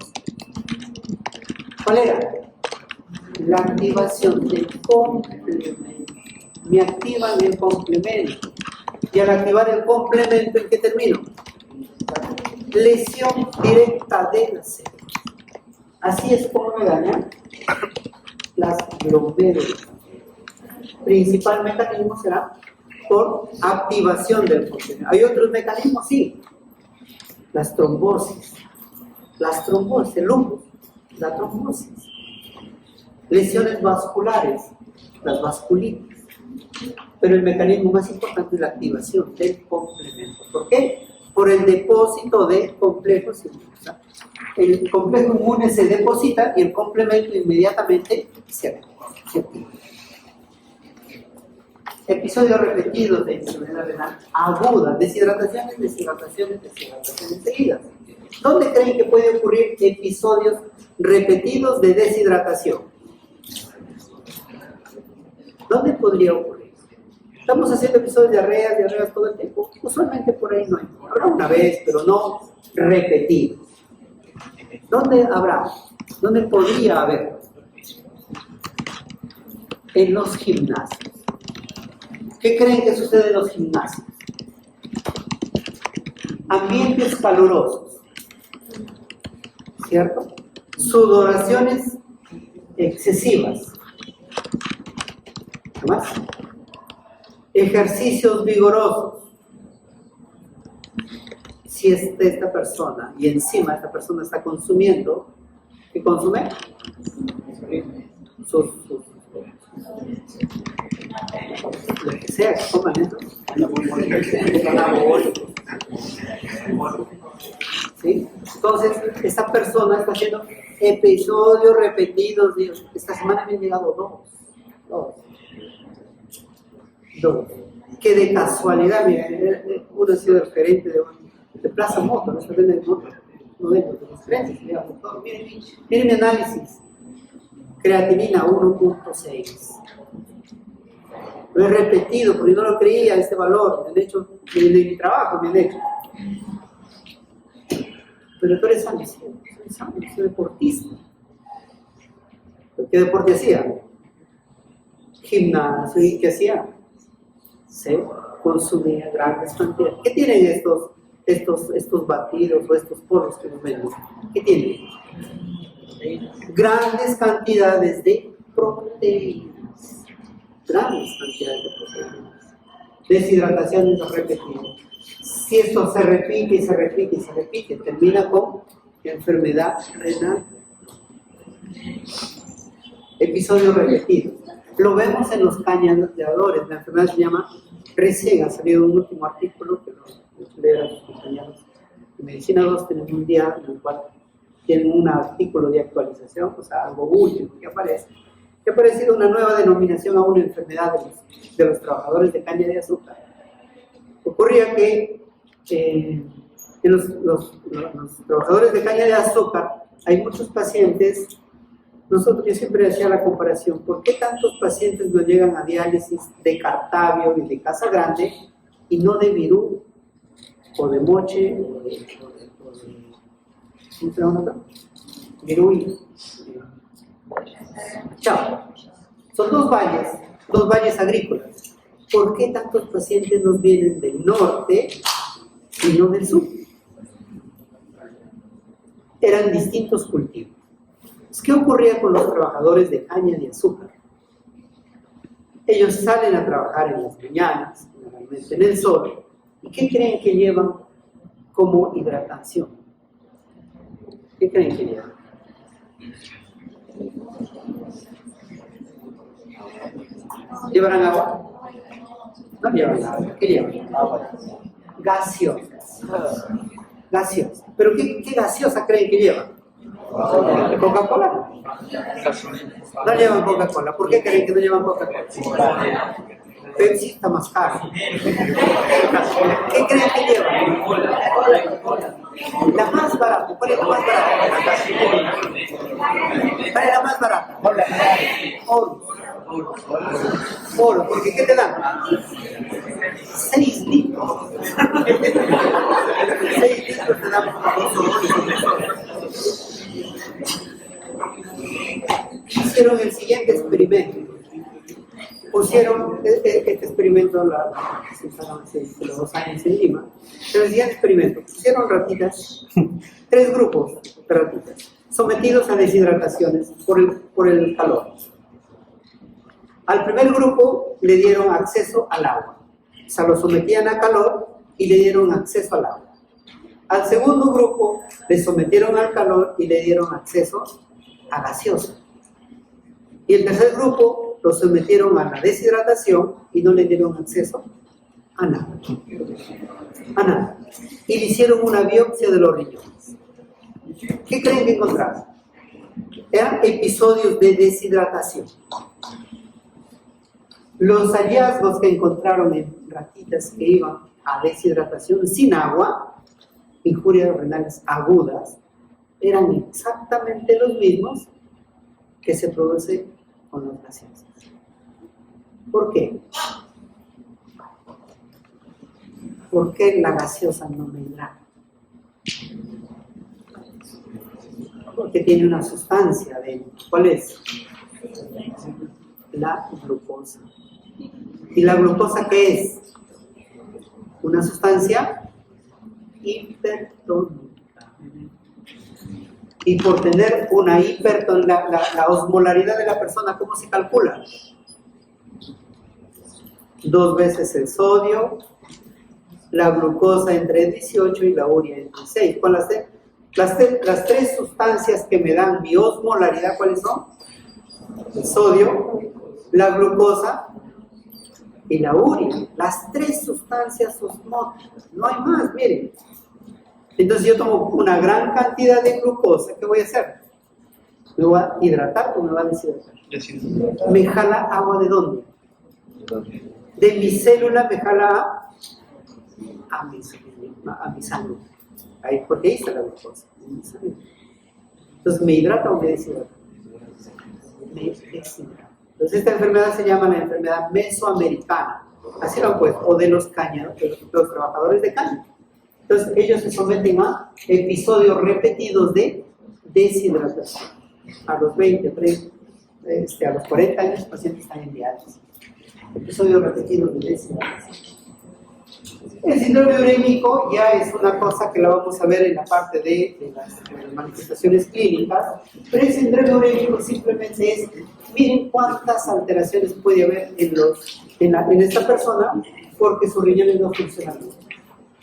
¿Cuál era? La activación del complemento. Me activan el complemento. Y al activar el complemento, ¿en qué termino? Lesión directa de la célula. Así es como me dañan las glomérulas. Principal mecanismo será por activación del complemento. ¿Hay otros mecanismos? Sí. Las trombosis. las trombosis, el lupus, la trombosis, lesiones vasculares, las vasculitis. Pero el mecanismo más importante es la activación del complemento. ¿Por qué? Por el depósito de complejos inmunes. El complejo inmune se deposita y el complemento inmediatamente se activa. Episodios repetidos de insuficiencia renal aguda, deshidrataciones seguidas. ¿Dónde creen que puede ocurrir episodios repetidos de deshidratación? ¿Dónde podría ocurrir? Estamos haciendo episodios de diarreas todo el tiempo. Usualmente por ahí no hay. Habrá una vez, pero no repetidos. ¿Dónde habrá? ¿Dónde podría haber? En los gimnasios. ¿Qué creen que sucede en los gimnasios? Ambientes calurosos, ¿cierto? Sudoraciones excesivas. ¿Qué más? Ejercicios vigorosos. Si esta persona, y encima esta persona está consumiendo, ¿qué consume? Lo que sea que coman eso. ¿Sí? Entonces, esta persona está haciendo episodios repetidos. Esta semana me han llegado dos. Que de casualidad, mira, uno ha sido el gerente de Plaza Moto, no se vende el moto, no vende los frentes, miren mi análisis. Creatinina 1.6. Lo he repetido porque no lo creía este valor. Me han hecho, de mi trabajo me han hecho. Pero tú eres sano, soy deportista. ¿Qué deporte hacía? Gimnasio. ¿Y qué hacía? Se consumía grandes cantidades. ¿Qué tienen estos batidos o estos porros que nos venden? ¿Qué tienen? Grandes cantidades de proteínas. Grandes cantidades de proteínas. Deshidrataciones repetidas. Si esto se repite y se repite y se repite, termina con enfermedad renal. Episodios repetidos. Lo vemos en los cañadeadores. La enfermedad se llama, recién ha salido un último artículo que los leer a sus compañeros de Medicina 2. Tenemos un día en el cual tienen un artículo de actualización, o sea, algo último que aparece, que ha aparecido una nueva denominación a una enfermedad de los trabajadores de caña de azúcar. Ocurría que en los trabajadores de caña de azúcar hay muchos pacientes. Yo siempre hacía la comparación, ¿por qué tantos pacientes no llegan a diálisis de Cartavio y de Casa Grande y no de Virú o de Moche o de ¿cómo se llama? Virú y Chao. Son dos valles agrícolas. ¿Por qué tantos pacientes nos vienen del norte y no del sur? Eran distintos cultivos. ¿Qué ocurría con los trabajadores de caña de azúcar? Ellos salen a trabajar en las mañanas, generalmente en el sol, ¿y qué creen que llevan como hidratación? ¿Qué creen que llevan? ¿Llevarán agua? No llevan agua. ¿Qué llevan? Agua. Gaseosas. Gaseosa. ¿Pero qué gaseosa creen que llevan? ¿Coca-Cola? No llevan Coca-Cola. ¿Por qué creen que no llevan Coca-Cola? Pepsi está más caro. ¿Qué creen que llevan? La más barata. ¿Cuál es la más barata? ¿Cuál es la más barata? Oro. ¿Porque qué te dan? 6 litros. 6 litros te dan. Hicieron el siguiente experimento. Pusieron este experimento hace 2 años en Lima. Pero el siguiente experimento. Pusieron ratitas, 3 grupos de ratitas, sometidos a deshidrataciones por el calor. Al primer grupo le dieron acceso al agua. O sea, lo sometían a calor y le dieron acceso al agua. Al segundo grupo le sometieron al calor y le dieron acceso a gaseosa. Y el tercer grupo lo sometieron a la deshidratación y no le dieron acceso a nada. A nada. Y le hicieron una biopsia de los riñones. ¿Qué creen que encontraron? Eran episodios de deshidratación. Los hallazgos que encontraron en ratitas que iban a deshidratación sin agua, injurias renales agudas, eran exactamente los mismos que se producen con los gaseosos. ¿Por qué? ¿Por qué la gaseosa no me hidrata? Porque tiene una sustancia dentro. ¿Cuál es? La glucosa. ¿Y la glucosa qué es? Una sustancia hipertónica. Y por tener una hipertónica, la osmolaridad de la persona, ¿cómo se calcula? 2 veces el sodio, la glucosa entre 18 y la urea entre 6. ¿Cuáles son? Las 3 sustancias que me dan mi osmolaridad, ¿cuáles son? El sodio, la glucosa y la urea. Las 3 sustancias osmóticas, no hay más, miren. Entonces yo tomo una gran cantidad de glucosa, ¿qué voy a hacer? ¿Me voy a hidratar o me va a deshidratar? ¿Me jala agua de dónde? De mi célula me jala a mi sangre. Ahí, porque ahí está la glucosa. Entonces, ¿me hidrata o me deshidrata? Me deshidrata. Entonces, esta enfermedad se llama la enfermedad mesoamericana. Así lo han puesto. O de los cáñaros, de los trabajadores de caña. Entonces, ellos se someten a episodios repetidos de deshidratación. A los 20, 30, a los 40 años, los pacientes están en diálisis. Episodios repetidos de deshidratación. El síndrome urémico ya es una cosa que la vamos a ver en la parte de las manifestaciones clínicas, pero el síndrome urémico simplemente es, miren cuántas alteraciones puede haber en esta persona porque sus riñones no funcionan bien.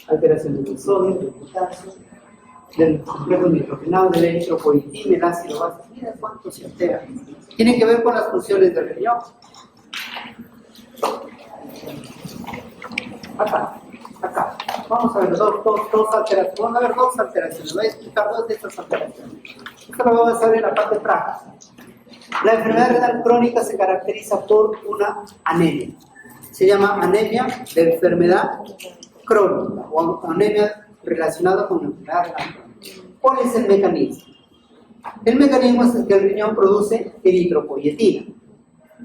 Alteraciones del sodio, del potasio, del complejo nitrogenado, del eritropoietina, el ácido básico, mira cuánto se altera. Tiene que ver con las funciones del riñón. Acá. Vamos a ver dos alteraciones. Vamos a ver 2 alteraciones. Voy a explicar 2 de estas alteraciones. Esto lo vamos a ver en la parte práctica. La enfermedad renal crónica se caracteriza por una anemia. Se llama anemia de enfermedad crónica o anemia relacionada con la enfermedad renal crónica. ¿Cuál es el mecanismo? El mecanismo es que el riñón produce eritropoietina.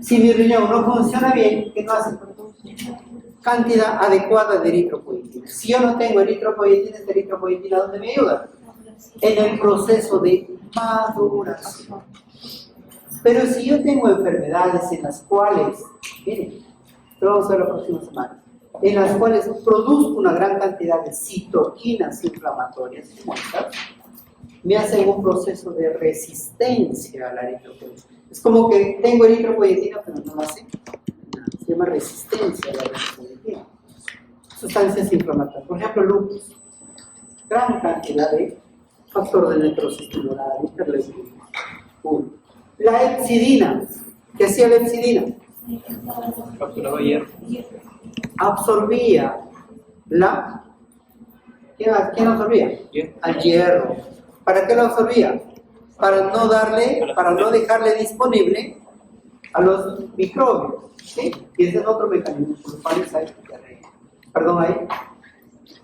Si mi riñón no funciona bien, ¿qué no hace? Cantidad adecuada de eritropoietina. Si yo no tengo eritropoietina, ¿esta eritropoietina dónde me ayuda? En el proceso de maduración. Pero si yo tengo enfermedades en las cuales, miren, lo vamos a ver la próxima semana, en las cuales produzco una gran cantidad de citoquinas inflamatorias, me hacen un proceso de resistencia a la eritropoietina. Es como que tengo eritropoietina, pero no hace nada. Se llama resistencia a la eritropoietina. Sustancias inflamatorias. Por ejemplo, lupus. Gran cantidad de factor de necrosis tumoral, interleucina. La hepcidina. ¿Qué hacía la hepcidina? Capturaba hierro. Absorbía la... ¿Quién absorbía? Al hierro. ¿Para qué lo absorbía? Para no dejarle disponible a los microbios, ¿sí? Y ese es otro mecanismo, por lo cual hay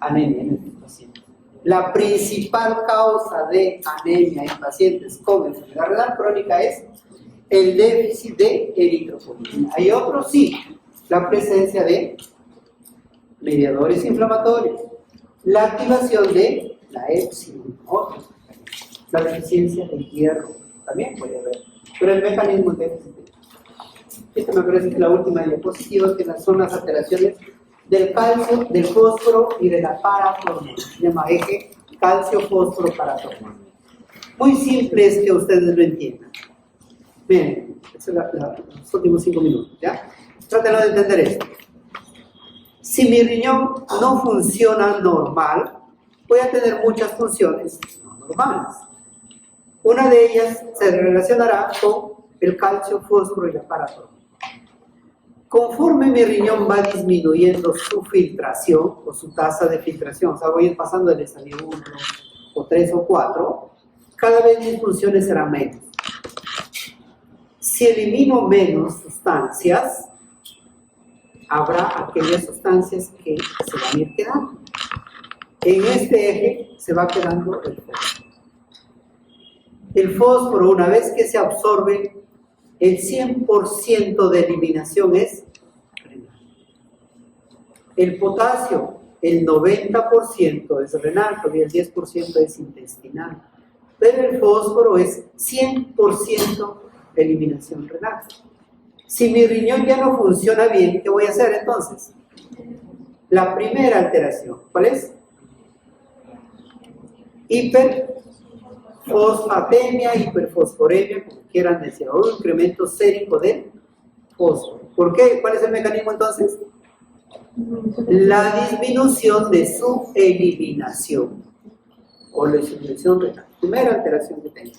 anemia en estos pacientes. La principal causa de anemia en pacientes con enfermedad renal crónica es el déficit de eritropoietina. Hay otros, sí, la presencia de mediadores inflamatorios, la activación de la hepcidina, otros. La deficiencia de hierro también puede haber, pero el mecanismo es déficit. Esta me parece que es la última diapositiva, que son las alteraciones del calcio, del fósforo y de la paratormona. Se llama eje calcio-fósforo-paratormona. Muy simple es que ustedes lo entiendan. Bien, estos son los últimos 5 minutos, ¿ya? Trátenlo de entender esto. Si mi riñón no funciona normal, voy a tener muchas funciones no normales. Una de ellas se relacionará con el calcio, fósforo y la paratormona. Conforme mi riñón va disminuyendo su filtración o su tasa de filtración, o sea, voy a ir pasando del estadio 1 o 3 o 4, cada vez mis funciones serán menos. Si elimino menos sustancias, habrá aquellas sustancias que se van a ir quedando. En este eje se va quedando el fósforo. El fósforo, una vez que se absorbe, el 100% de eliminación es renal. El potasio, el 90% es renal, todavía el 10% es intestinal. Pero el fósforo es 100% eliminación renal. Si mi riñón ya no funciona bien, ¿qué voy a hacer entonces? La primera alteración, ¿cuál es? Hiperfosfatemia, hiperfosforemia, como quieran decir, o un incremento sérico de fósforo. ¿Por qué? ¿Cuál es el mecanismo entonces? La disminución de su eliminación o la eliminación renal. Primera alteración que tengo.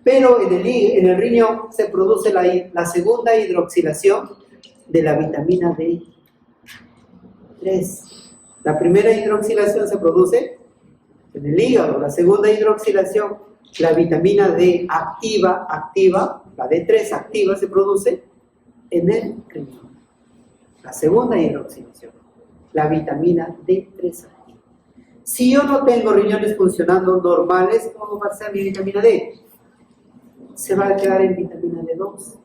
Pero en el riñón se produce la segunda hidroxilación de la vitamina D3. La primera hidroxilación se produce en el hígado, la segunda hidroxilación, la vitamina D activa, la D3 activa se produce en el riñón. La segunda hidroxilación, la vitamina D3 activa. Si yo no tengo riñones funcionando normales, ¿cómo va a ser mi vitamina D? Se va a quedar en vitamina D2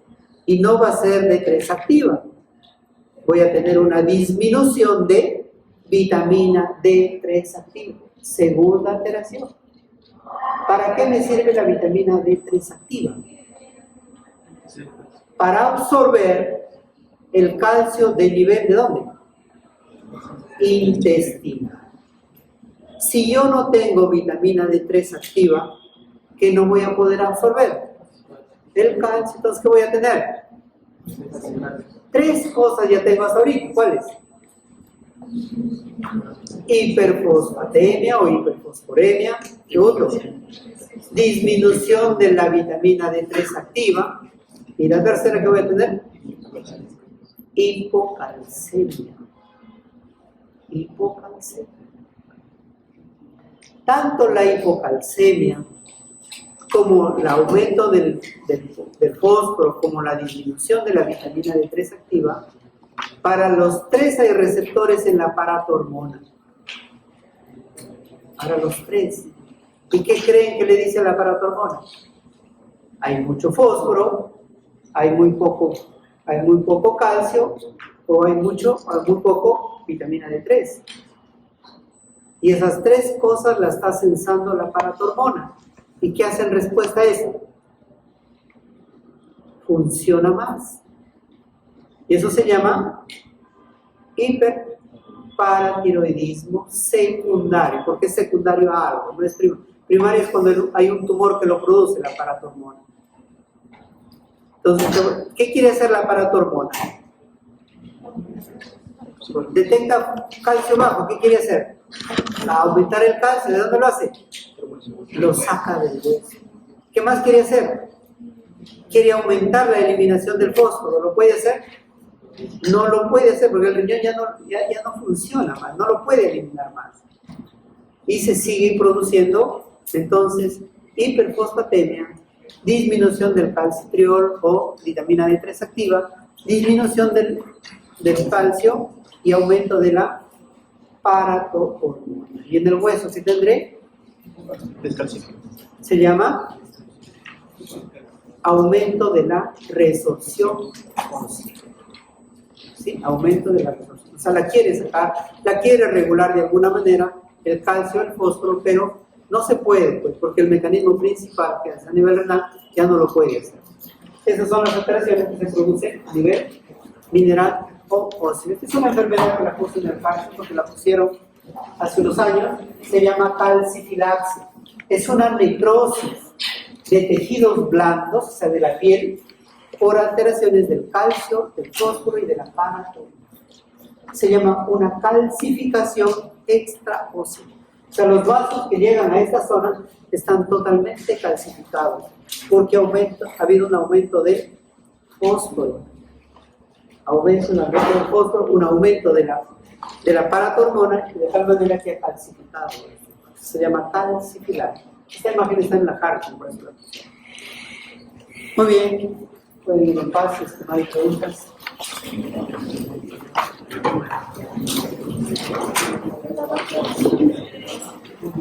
y no va a ser D3 activa. Voy a tener una disminución de vitamina D3 activa. Segunda alteración. ¿Para qué me sirve la vitamina D3 activa? Para absorber el calcio del nivel ¿de dónde? Intestinal. Si yo no tengo vitamina D3 activa, ¿qué no voy a poder absorber? El calcio. Entonces, ¿qué voy a tener? Tres cosas ya tengo hasta ahorita. ¿Cuáles? Hiperfosfatemia o hiperfosforemia. ¿Qué otro? Disminución de la vitamina D3 activa. Y la tercera que voy a tener, hipocalcemia. Hipocalcemia. Tanto la hipocalcemia como el aumento del fósforo, como la disminución de la vitamina D3 activa, para los tres hay receptores en la paratormona. Para los tres. ¿Y qué creen que le dice a la paratormona? Hay mucho fósforo, hay muy poco calcio, o hay muy poco vitamina D3. Y esas tres cosas las está sensando la paratormona. ¿Y qué hace en respuesta a eso? Funciona más. Y eso se llama hiperparatiroidismo secundario. ¿Por qué es secundario a algo? No es primario. Primario es cuando hay un tumor que lo produce la paratormona. Entonces, ¿qué quiere hacer la paratormona? Detecta calcio bajo. ¿Qué quiere hacer? Aumentar el calcio. ¿De dónde lo hace? Lo saca del hueso. ¿Qué más quiere hacer? Quiere aumentar la eliminación del fósforo. ¿Lo puede hacer? No lo puede hacer porque el riñón ya no funciona más, no lo puede eliminar más. Y se sigue produciendo, entonces, hiperfosfatemia, disminución del calcitriol o vitamina D3 activa, disminución del calcio y aumento de la paratormona. Y en el hueso, ¿qué tendré? Se llama aumento de la resorción ósea. ¿Sí? Aumento de la resorción. O sea, la quiere sacar, la quiere regular de alguna manera, el calcio, el fósforo, pero no se puede, pues, porque el mecanismo principal que hace a nivel renal ya no lo puede hacer. Esas son las alteraciones que se producen a nivel mineral o óseo. Esta es una enfermedad que la puso en el calcio porque la pusieron hace unos años, se llama calcifilaxia. Es una necrosis de tejidos blandos, o sea, de la piel, por alteraciones del calcio, del fósforo y de la paratormona. Se llama una calcificación extraósea. O sea, los vasos que llegan a esta zona están totalmente calcificados porque ha habido un aumento de fósforo. Un aumento de la paratormona, de tal manera que ha calcificado. Se llama calcificar. Esta imagen está en la carta, por ejemplo. Muy bien, pueden ir en paz, si no hay preguntas.